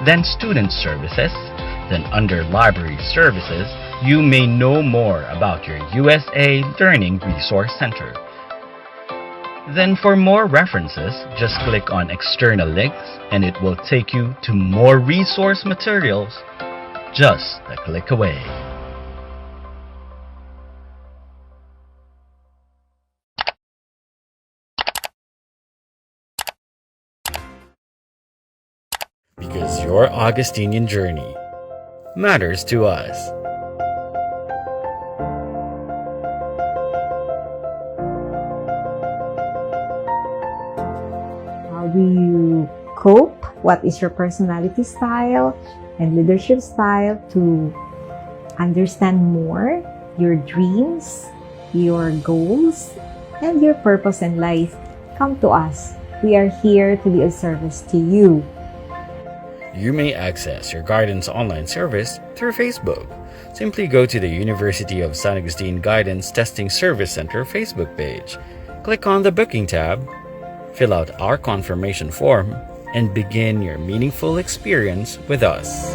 then Student Services. Then under Library Services, you may know more about your USA Learning Resource Center. Then for more references, just click on External Links and it will take you to more resource materials just a click away. Because your Augustinian journey matters to us. How do you cope? What is your personality style and leadership style to understand more your dreams, your goals, and your purpose in life? Come to us. We are here to be of service to you. You may access your guidance online service through Facebook. Simply go to the University of San Agustin Guidance Testing Service Center Facebook page. Click on the Booking tab. Fill out our confirmation form and begin your meaningful experience with us.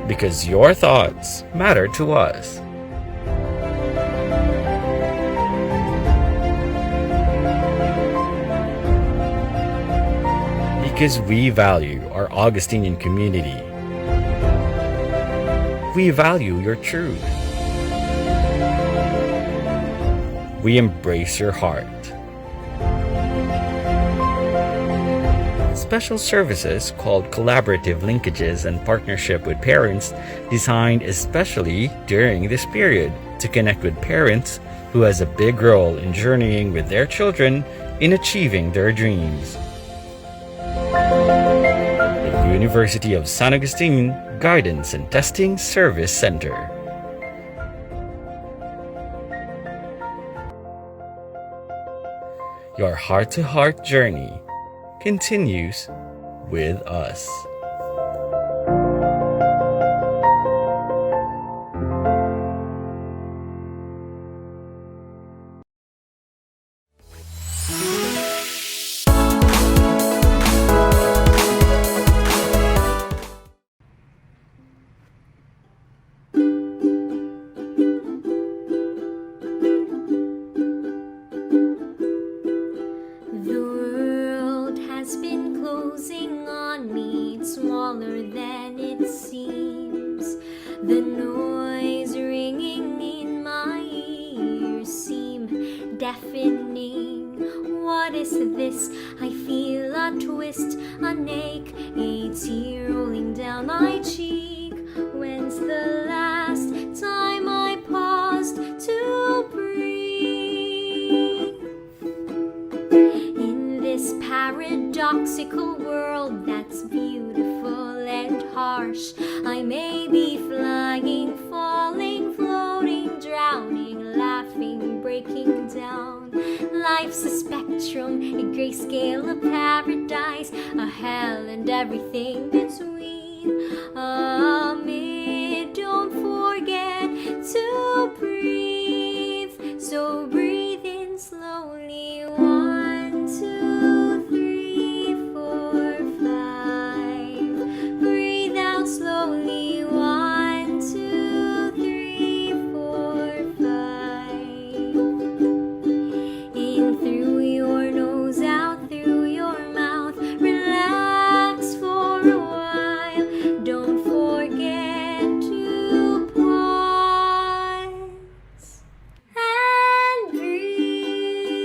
Because your thoughts matter to us. Because we value our Augustinian community. We value your truth. We embrace your heart. Special services called collaborative linkages and partnership with parents designed especially during this period to connect with parents who has a big role in journeying with their children in achieving their dreams. The University of San Agustin Guidance and Testing Service Center. Your heart-to-heart journey continues with us. Smaller than it seems. The noise ringing in my ears seem deafening. What is this? I feel a twist, an ache, a tear rolling down my cheek. When's the last time I paused to breathe? In this paradoxical world that's beautiful and harsh, I may be flying, falling, floating, drowning, laughing, breaking down. Life's a spectrum, a grayscale, a paradise, a hell, and everything between. Amid, don't forget to breathe. So breathe in slowly. 1, 2, 3, 4, 5. Breathe out slowly. 1, 2, 3, 4, 5. In through your nose, out through your mouth. Relax for a while. Don't forget to pause and breathe.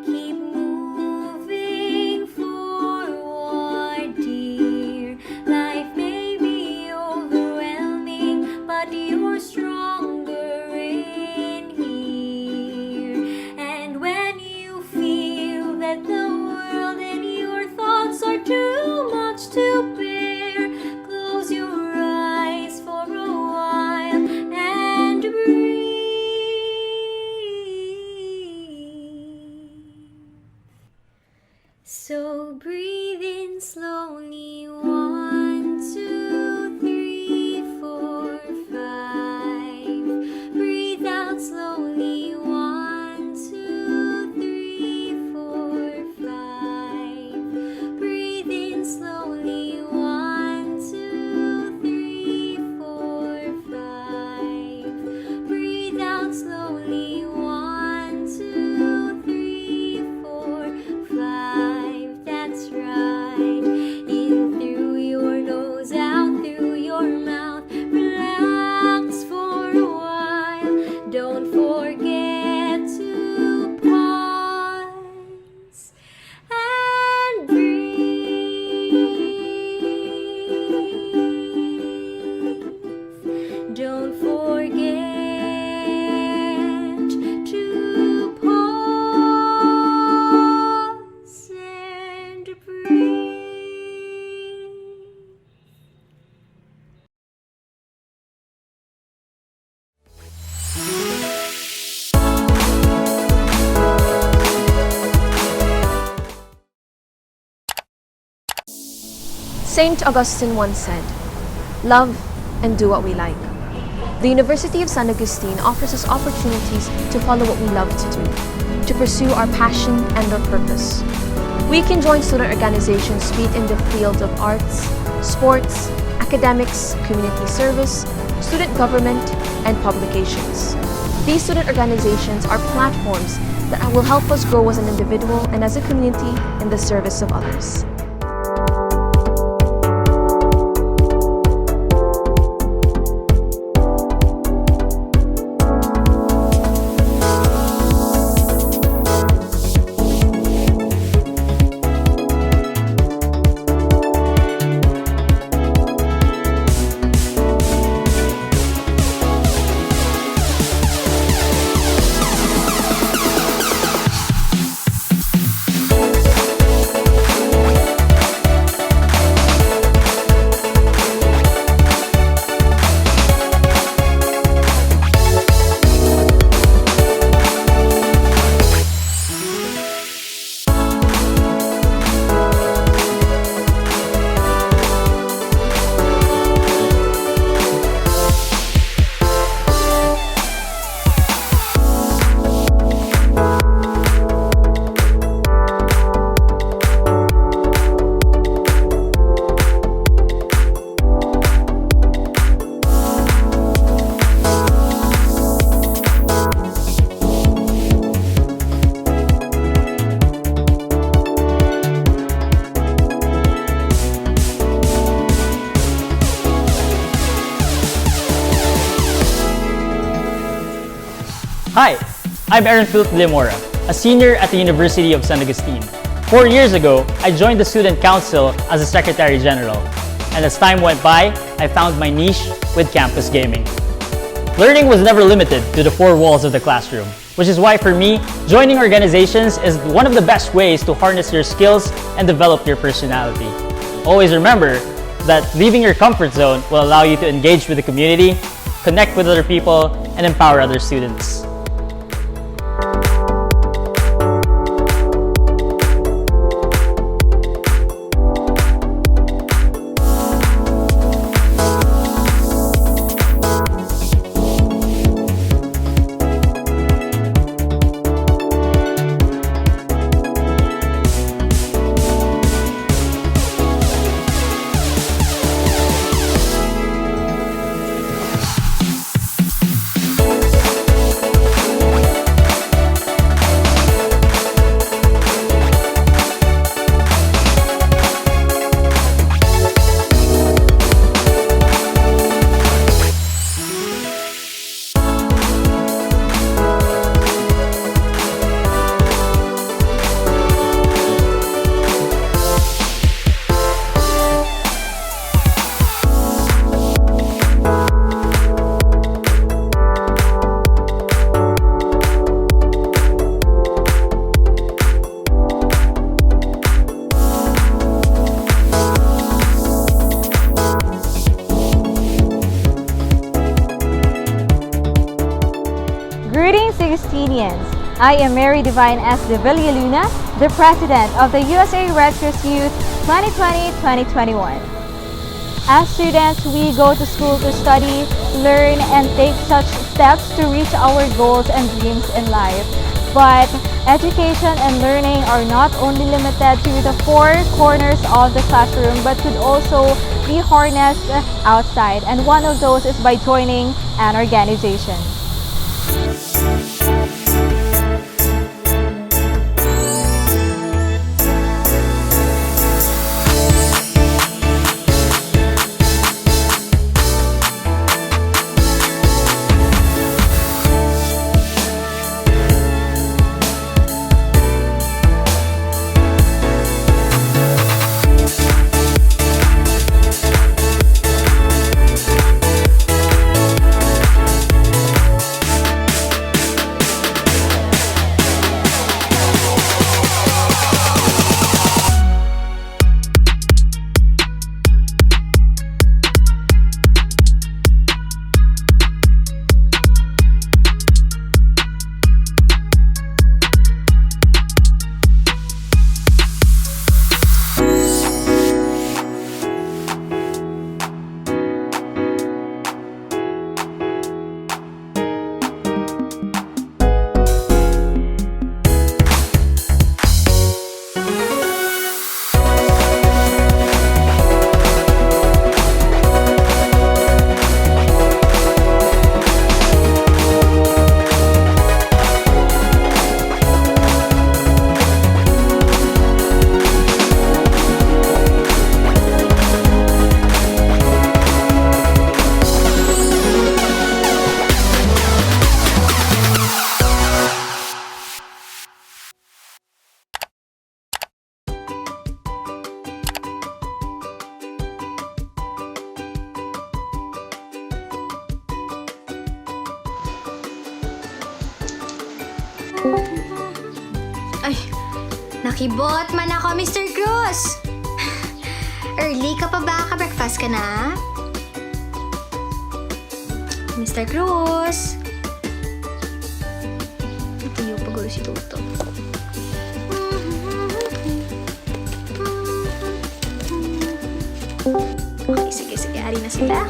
Keep moving forward, dear. Life may be overwhelming, but you're stronger in here. And when you feel that the world and your thoughts are too much to bear, close your eyes for a while and breathe. So breathe in slowly. 1, 2, 3, 4, 5. Breathe out slowly. 1, 2, 3, 4, 5. Breathe in slowly. 1, 2, 3, 4, 5. Breathe out slowly. 1, 2, 3, 4, 5. That's right. In through your nose, out through your mouth. Relax for a while. Don't forget to pause and breathe. Don't forget to pause and breathe. Saint Augustine once said, "Love and do what we like." The University of San Agustin offers us opportunities to follow what we love to do, to pursue our passion and our purpose. We can join student organizations be it in the fields of arts, sports, academics, community service, student government, and publications. These student organizations are platforms that will help us grow as an individual and as a community in the service of others. Hi, I'm Aaron Philip Lemora, a senior at the University of San Agustin. 4 years ago, I joined the Student Council as a Secretary General, and as time went by, I found my niche with campus gaming. Learning was never limited to the four walls of the classroom, which is why for me, joining organizations is one of the best ways to harness your skills and develop your personality. Always remember that leaving your comfort zone will allow you to engage with the community, connect with other people, and empower other students. Greetings, Augustinians! I am Mary Divine S. de Villaluna, the President of the USA Red Cross Youth 2020-2021. As students, we go to school to study, learn, and take such steps to reach our goals and dreams in life. But education and learning are not only limited to the four corners of the classroom, but could also be harnessed outside. And one of those is by joining an organization. Ay, nakibot man ako, Mr. Cruz. Early ka pa ba? Ka-breakfast ka na? Mr. Cruz. Natuyo pa gulo si Toto. Okay, sige. Ari na sila.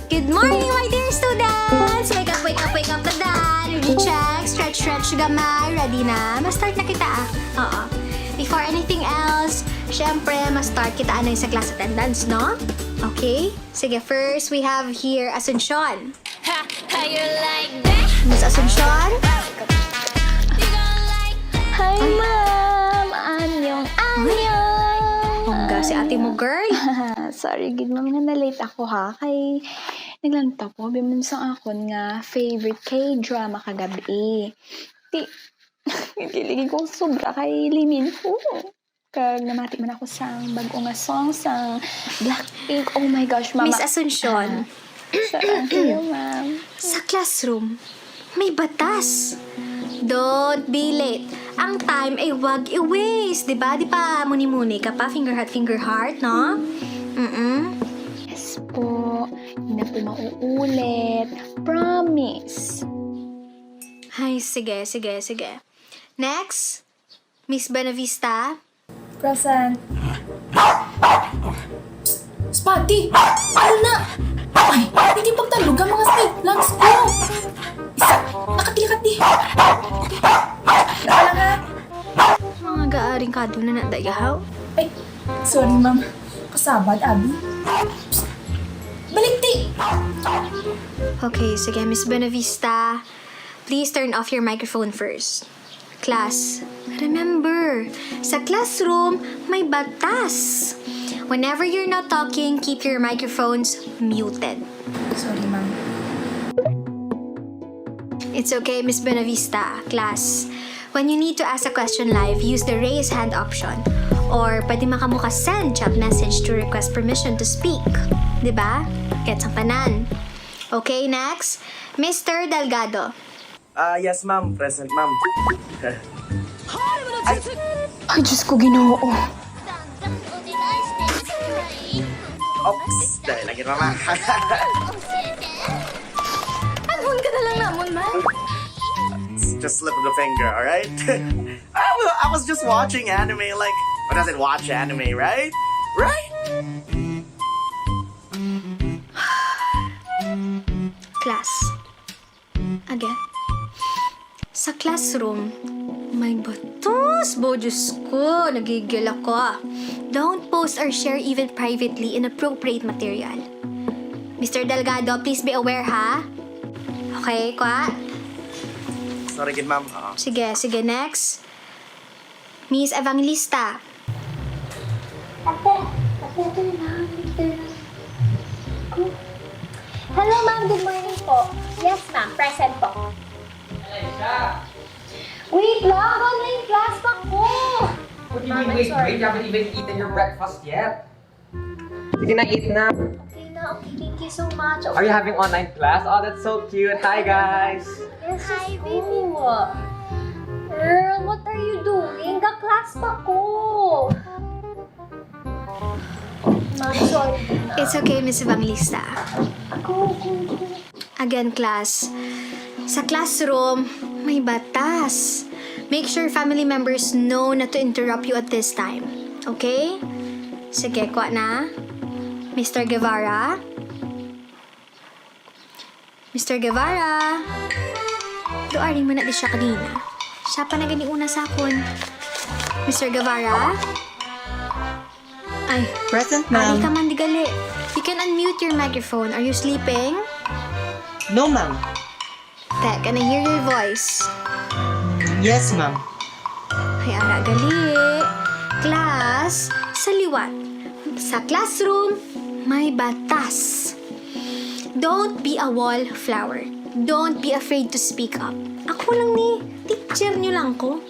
Good morning, my dear students! Wake up na dan. Energy check, stretch gamay. Ready na? Mas-start na kita. Oo. Before anything else, syempre, mas-start kita ano yung sa class attendance, no? Okay? Sige, first, we have here Asuncion. How you like that? Miss Asuncion? Hi, ma'am! Anyong! Hongga si ate mo, girl. Sorry, good ma'am nga na-late ako ha. Kay naglanta po, bimunsang akon nga favorite K-drama kagabi. Di, nagkiligid ko sobra kay Limin ko. Kag namati man ako sang bago nga song sang Blackpink. Oh my gosh, mama. Miss Asuncion. Thank you, ma'am. Sa classroom, may batas. Don't be late. Ang time ay wag i-waste, di ba? Di pa muni-muni ka pa, finger heart, no? Yes po. Hindi na po mauulit. Promise. Ay, sige. Next, Miss Benavista. Present. Spotty! Ano na? Ay, hindi pagtalog ang mga speed plans ko. Isa, nakatilikat di. Wala nga. Mga gaaring kado na nadayahaw. Ay, sorry ma'am. Kasabad, Abi. Balik di! Okay, sige, Miss Benavista. Please turn off your microphone first. Class, remember, sa classroom, may batas. Whenever you're not talking, keep your microphones muted. Sorry, ma'am. It's okay, Miss Benavista. Class, when you need to ask a question live, use the raise hand option. Or pwede makamuka send chat message to request permission to speak. Diba? Gets ang tanan. Okay, next, Mr. Delgado. Yes, ma'am. Present, ma'am. Ay, Diyos ko, Ginoo. Oops! Dahil lagi, mama. Anhon ka na lang namon, ma'am. Just slip of the finger, alright? I was just watching anime, like, who doesn't watch anime, right? Right? Class. Again. Sa classroom, may batos. Diyos ko, nagigil ako. Don't post or share even privately inappropriate material. Mr. Delgado, please be aware, ha? Okay, kwa? Sorry, good ma'am. Sige, next. Miss Evangelista. Hello, ma'am. Good morning po. Yes, ma'am. Present po. Wait lang! Online class pa ko! What do you mean, wait? You haven't even eaten your breakfast yet. Sige na, eat na. Okay na, okay. Thank you so much. Are you having online class? Oh, that's so cute. Hi, guys. Yes, hi, baby mo. Girl, what are you doing? Ka-class pa ko. Ma'am, sorry na. It's okay, Miss Evangelista. Go. Again, class. Sa classroom, may batas. Make sure family members know not to interrupt you at this time. Okay? Sige, kwa na. Mr. Guevara? Mr. Guevara? Doaring mo na di siya kanina. Siya pa na gani una sa akon. Mr. Guevara? Ay, Present, ma'am. Ali ka man, di gali. You can unmute your microphone. Are you sleeping? No, ma'am. Can I hear your voice? Yes, ma'am. Ay, ara gali. Class, sa liwat. Sa classroom, may batas. Don't be a wallflower. Don't be afraid to speak up. Ako lang ni, teacher nyo lang ko.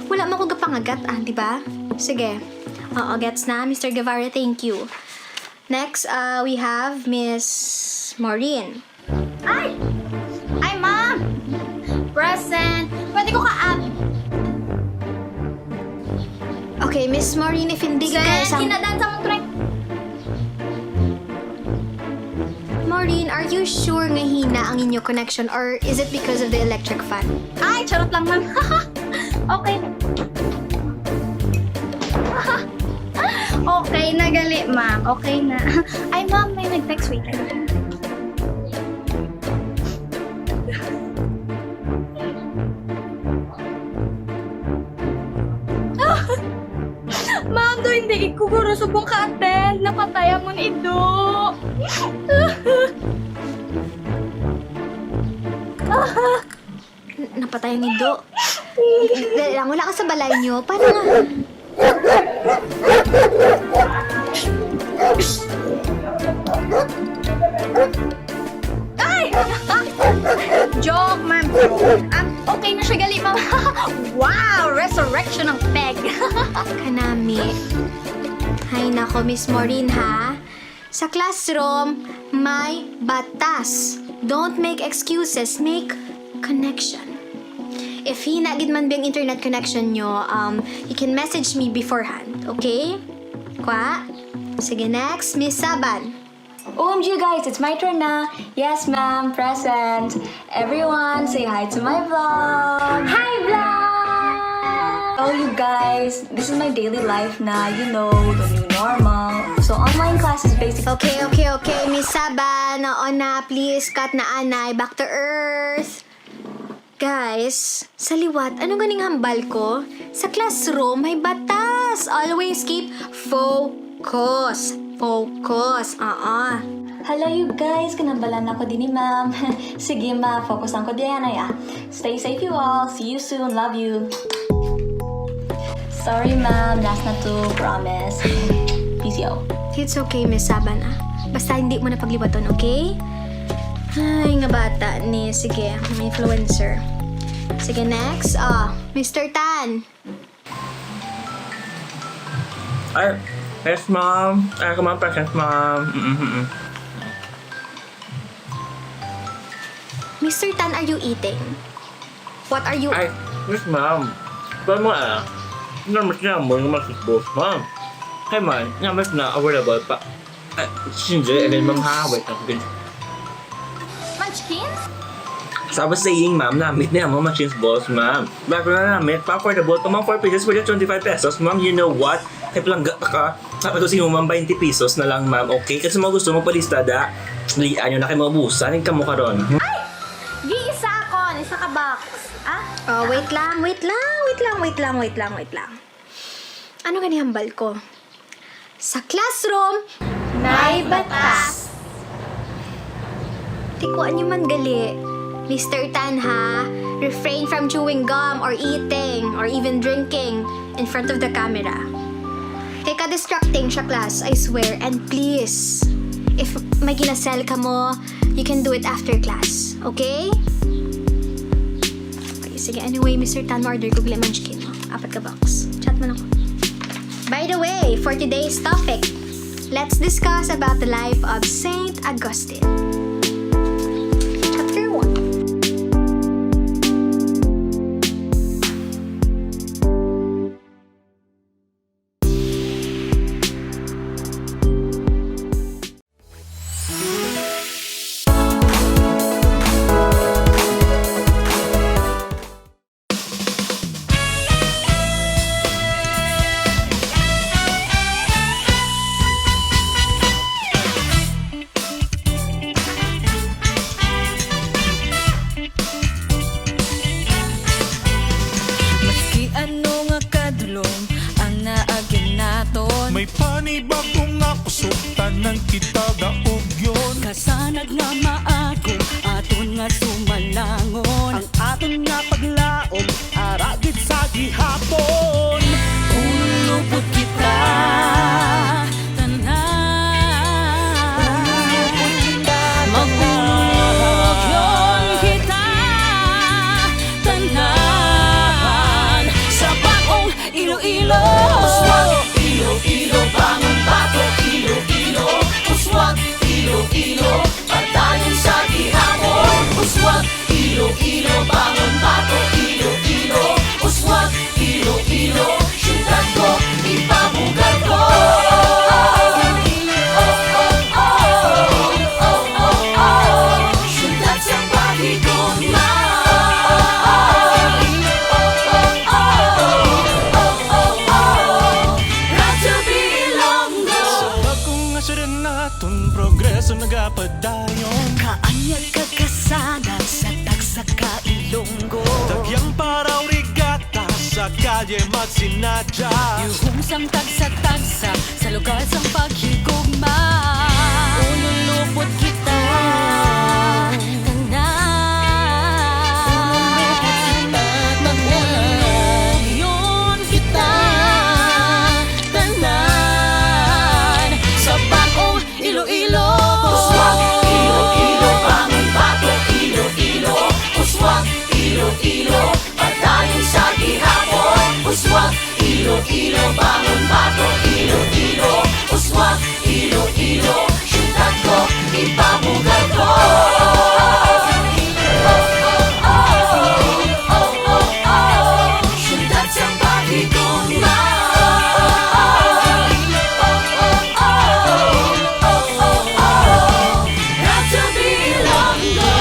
Wala mo ko gapangagat, di ba? Sige. Oo, gets na. Mr. Guevara, thank you. Next, we have Miss Maureen. Ay, ma'am! Present! Pwede ko ka Okay, Miss Maureen, if hindi ka isang... kinadansa mo, pre. Maureen, are you sure nga hina ang inyo connection or is it because of the electric fan? Ay, charot lang, ma'am. Okay. Okay na gali, ma'am. Okay na. Ay, ma'am, may nag-text. Wait lang. Ma'am, do hindi ikuguro subong ka-attend. Napatayan mo ni Ido. Napatayan ni Do. Lang, wala ka sa balay nyo. Paano nga? Ay! Joke, ma'am. Okay na siya gali, ma'am. Wow! Resurrection ng peg. Kanami. Hay nako, Miss Maureen, ha? Sa classroom, may batas. Don't make excuses. Make connection. If hina gid man bang internet connection nyo, you can message me beforehand, okay? Kwa? Sige, next, Miss Saban. OMG guys, it's my turn na. Yes ma'am, present. Everyone, say hi to my vlog. Hi vlog! Oh you guys, this is my daily life na, you know, the new normal. So online class is basic. Okay, Miss Saban. Oo na, please, cut na anay. Back to earth. Guys, sa liwat, ano ganing hambal ko? Sa classroom, may batas. Always keep focus. Focus. Hello you guys, kinabalan ako din ni ma'am. Sige ma, focus ang ko diyan ya. Stay safe you all. See you soon. Love you. Sorry ma'am, last na to. Promise. Peace out. It's okay, Miss Saban. Basta hindi mo na pagliwaton, okay? Ay, nga bata ni. Sige, may influencer. Sige, next. Mr. Tan. Ay, yes, ma'am. Ay, come on, present, ma'am. Mr. Tan, are you eating? What are you... Ay, yes, ma'am. Pero mo, namas na mo yung boss, ma'am. Hey, man, namas na available pa. Ay, sinje, and then, ma'am, ha, wait, good. Munchkins? Sabi saying, ma'am, namit niya mo machines balls, ma'am. Bago na namit, pa-affordable pa, ma'am, 4 pieces for 25 pesos. Ma'am, you know what? Kaya palangga ka. Sabi ko sa'yo, ma'am, 20 pesos na lang, ma'am. Okay? Kasi mga gusto mo palistada, lian yun na kayo mabusan. Hindi ka mo karon. Ay! Gi-isa ako. Isa ka box. Wait lang. Ano gani hambal ko? Sa classroom, may batas. Tikuan niyo man gali. Mr. Tan, ha? Refrain from chewing gum or eating or even drinking in front of the camera. Kaya ka-distracting siya, class, I swear. And please, if may ginasell ka mo, you can do it after class. Okay? Okay, sige. Anyway, Mr. Tan, order ko gila munchkin. 4 ka box. Chat mo na ako. By the way, for today's topic, let's discuss about the life of Saint Agustin. Chapter 1. May panibagong nga kusuktan ng kita daugyon. Kasanag nga maagong aton nga sumalangon. Ang aton nga paglaom aragid sa gihapon. Ulubot kita Iloilo, uswag, Iloilo, bangon bato, Iloilo, uswag, Iloilo, patayon sa gihapon, uswag, Iloilo, bangon bato, Iloilo, uswag, Iloilo, syudad ko, ka padayon. Kaanya kagasanag sa tagsaka Ilonggo. Tagyang paraw rigata sa kalye magsinadya. Yuhong sang tagsa-tagsa sa lugar sang paghigugma. Ululupot kita Iloilo, padayon sa gihapon. Uswag, Iloilo, bangon bato. Iloilo, uswag, Iloilo, syudad ko, ipabugal ko. Syudad sa pagigugma. Radyo Ilonggo.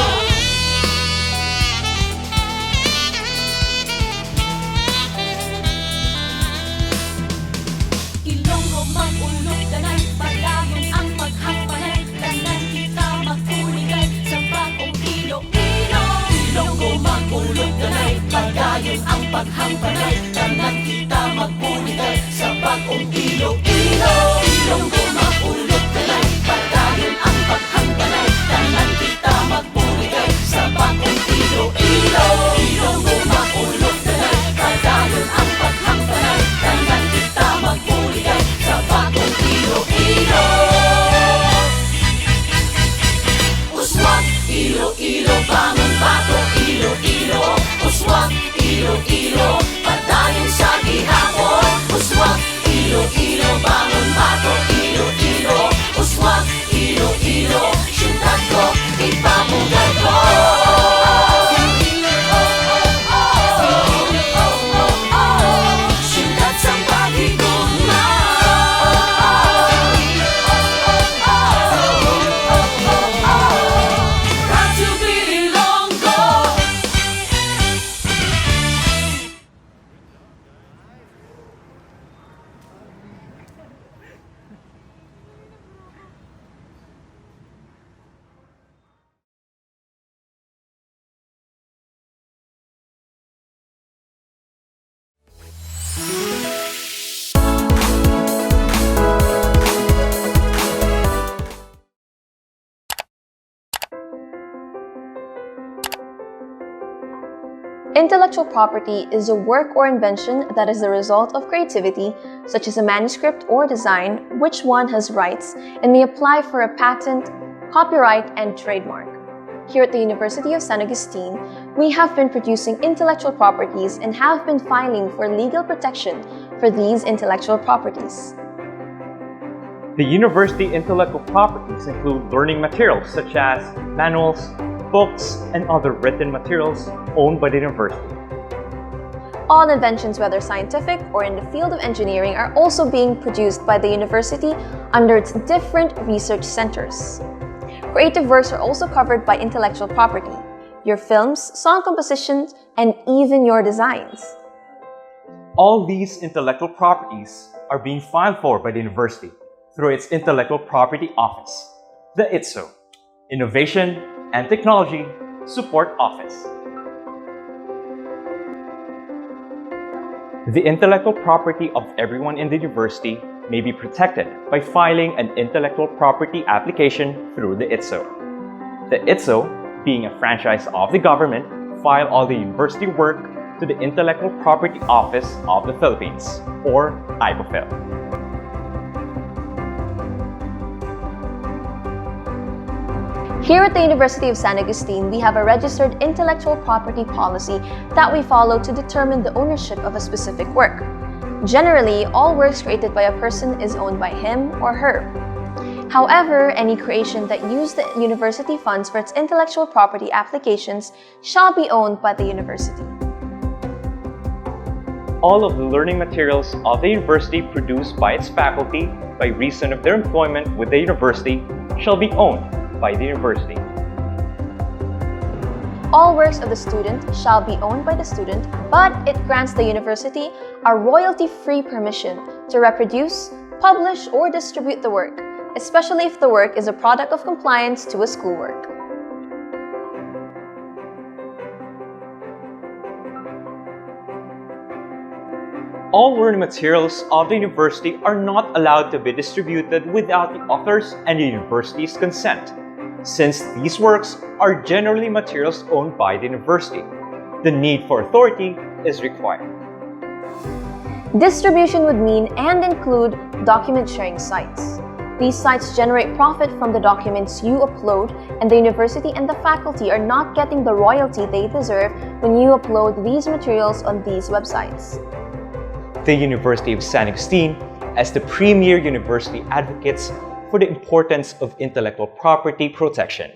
Ilonggo mag-ulog danay, padayon ang paghangpanay. Tanan kita magpuligay sa bagong Iloilo. Ilonggo mag-ulog danay, padayon ang paghangpanay. Tanan kita magpuligay sa bagong Iloilo. Ilonggo mag-ulog danay, padayon ang paghangpanay. Tanan kita magpuligay sa bagong Iloilo. Ilonggo mag-ulog danay, padayon ang paghangpanay. Tanan kita magpuligay sa bagong Iloilo. Uswag, Iloilo, bangon bato. Iloilo, uswag, Iloilo, padayon sa gihapon. Uswag, Iloilo, bangon bato. Iloilo, uswag, Iloilo, syudad ko, ipabugal ko. Syudad sa pagigugma. Radyo Ilonggo. Intellectual property is a work or invention that is the result of creativity, such as a manuscript or design, which one has rights and may apply for a patent, copyright, and trademark. Here at the University of San Agustin, we have been producing intellectual properties and have been filing for legal protection for these intellectual properties. The university intellectual properties include learning materials such as manuals, books, and other written materials owned by the university. All inventions, whether scientific or in the field of engineering, are also being produced by the university under its different research centers. Creative works are also covered by intellectual property, your films, song compositions, and even your designs. All these intellectual properties are being filed for by the university through its Intellectual Property Office, the ITSO, Innovation and Technology Support Office. The intellectual property of everyone in the university may be protected by filing an intellectual property application through the ITSO. The ITSO, being a franchise of the government, file all the university work to the Intellectual Property Office of the Philippines, or IPOPHIL. Here at the University of San Agustin, we have a registered intellectual property policy that we follow to determine the ownership of a specific work. Generally, all works created by a person is owned by him or her. However, any creation that use the university funds for its intellectual property applications shall be owned by the university. All of the learning materials of the university produced by its faculty by reason of their employment with the university shall be owned by the university. All works of the student shall be owned by the student, but it grants the university a royalty-free permission to reproduce, publish, or distribute the work, especially if the work is a product of compliance to a schoolwork. All learning materials of the university are not allowed to be distributed without the authors and the university's consent, since these works are generally materials owned by the university. The need for authority is required. Distribution would mean and include document sharing sites. These sites generate profit from the documents you upload, and the university and the faculty are not getting the royalty they deserve when you upload these materials on these websites. The University of San Agustin, as the premier university, advocates for the importance of intellectual property protection.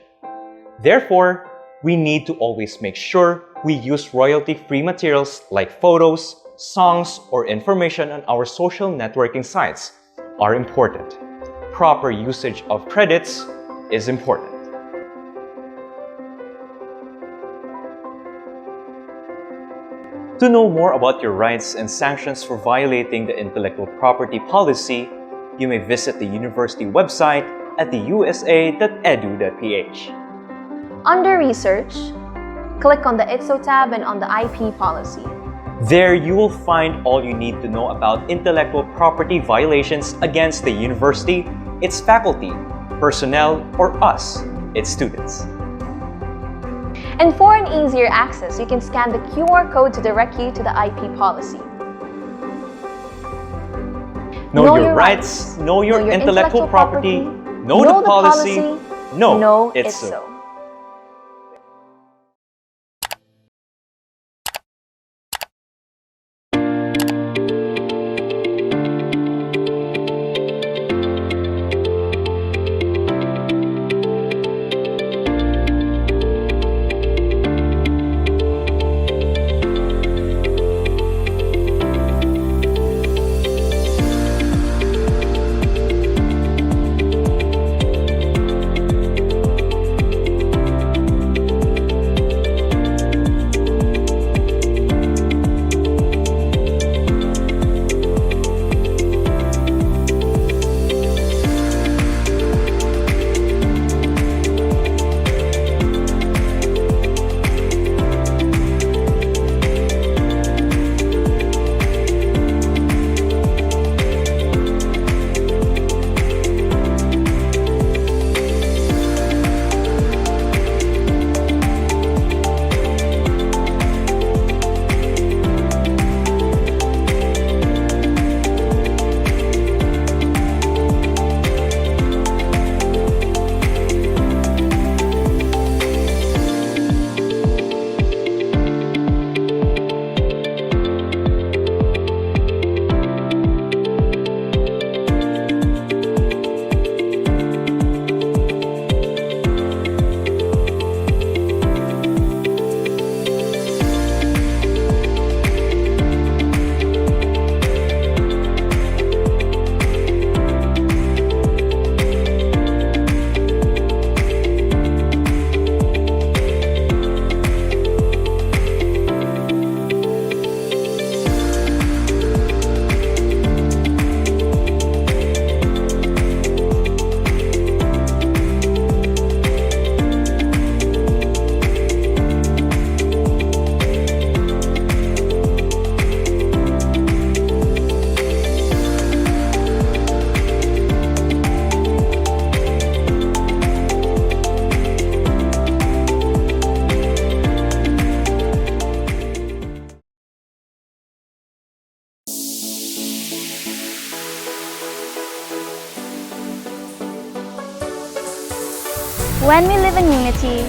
Therefore, we need to always make sure we use royalty-free materials like photos, songs, or information on our social networking sites are important. Proper usage of credits is important. To know more about your rights and sanctions for violating the intellectual property policy, you may visit the university website at theusa.edu.ph. Under Research, click on the ITSO tab and on the IP policy. There you will find all you need to know about intellectual property violations against the university, its faculty, personnel, or us, its students. And for an easier access, you can scan the QR code to direct you to the IP policy. Know your rights, know your intellectual property, know the policy, know ITSO. When we live in unity,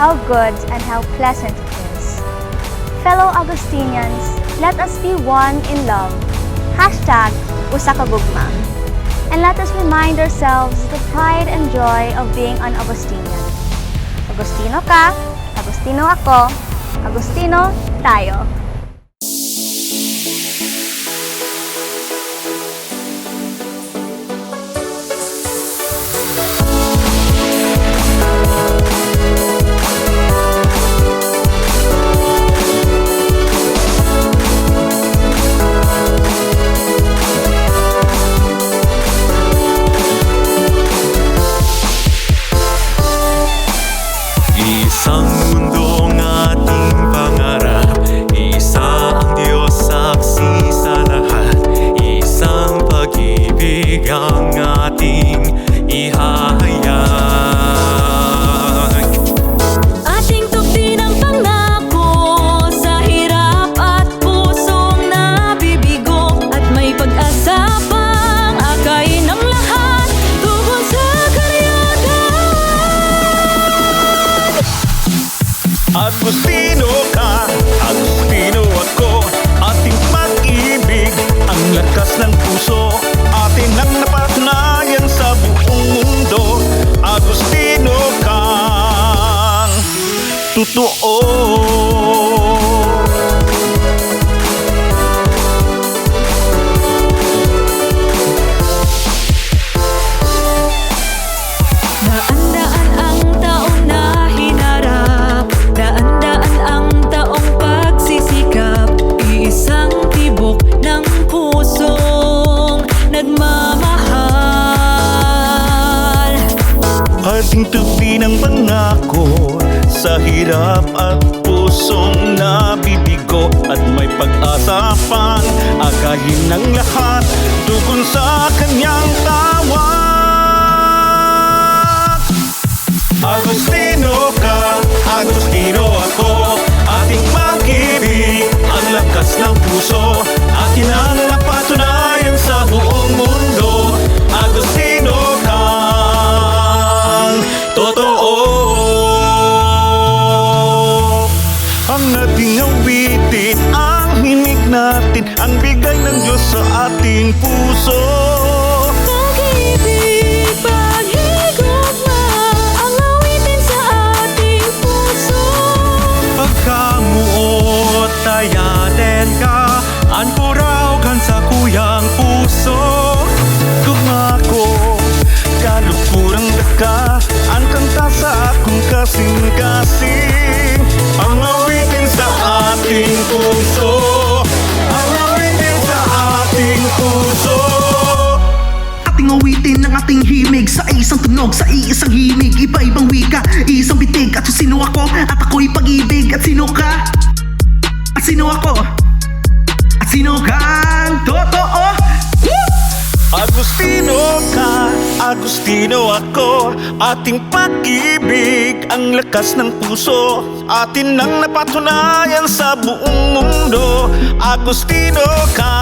how good and how pleasant it is. Fellow Augustinians, let us be one in love. #Usakagugma. And let us remind ourselves the pride and joy of being an Augustinian. Agustino ka, Agustino ako, Agustino tayo. Isang mundong ating pangarap, isa ang Diyos saksi sa lahat, isang pag-ibig ang ating ihahayag. Ating tugtin ang pangako sa hirap at pusong nabibigo, at may pag-asa pang akayin ng lahat tugon sa karyagan. Agustino ka, Agustino ako, ating pag-ibig ang lakas ng puso, atin ang napatunayan sa buong mundo. Agustino kang totoo. Daan-daan ang taong na hinarap, daan-daan ang taong pagsisikap, iisang tibok ng pusong nagmamahal. Ating tugtin ang pangako sa hirap at pusong nabibigo, at may pag-asa pang akayin ng lahat tugon sa kanyang tawag. Agustino ka, Agustino ako, ating pag-ibig ang lakas ng puso, atin ang napatunayan sa buong mundo. Agustino kang totoo. Ang ating awitin, ang himig natin, ang bigay ng Diyos sa ating puso. Pag-ibig, paghigugma, ang awitin sa ating puso. Pagkamuot, tayaten ka, an puraw kan sa kuyang puso. Kumako, kalupurang daka, ang kanta sa akong kasing-kasing. Ang awitin sa ating puso, ang awitin sa ating puso. Ating awitin ng ating himig, sa isang tunog, sa iisang himig, iba-ibang wika, isang bitig. At sino ako? At ako'y pag-ibig. At sino ka? At sino ako? At sino kang totoo? Agustino ka, Agustino ako, ating pag-ibig ang lakas ng puso, atin ang napatunayan sa buong mundo. Agustino ka,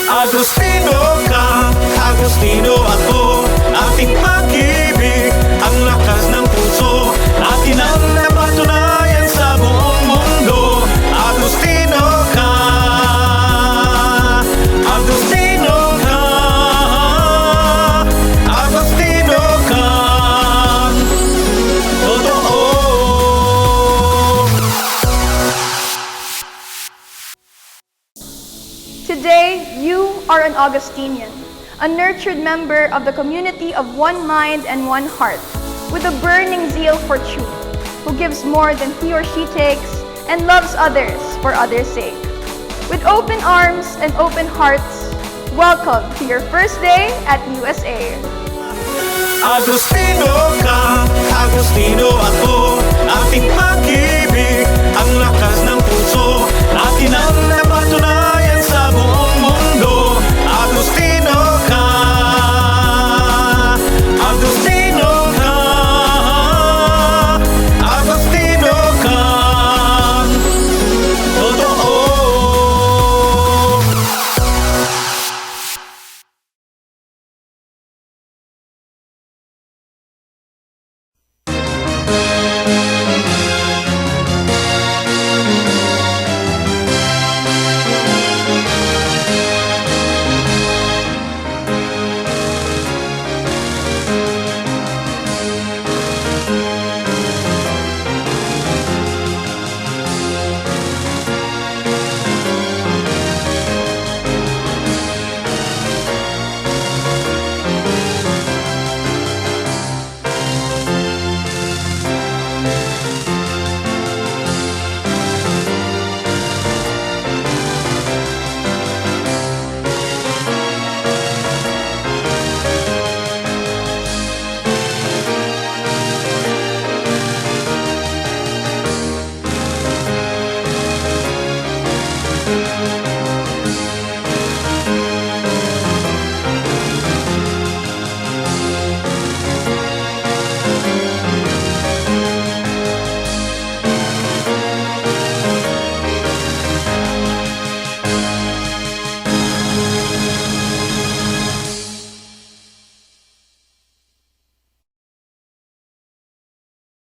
Agustino ka, Agustino ako, ating pag-ibig ang lakas ng puso, atin ang napatunayan sa buong mundo. Agustino ka, Agustino ka, Agustino ka, totoo. Today, you are an Augustinian, a nurtured member of the community of one mind and one heart, with a burning zeal for truth, who gives more than he or she takes and loves others for others' sake. With open arms and open hearts, welcome to your first day at USA. Agustino ka, Agustino ako, ating pag-ibig ang lakas ng puso, atin ang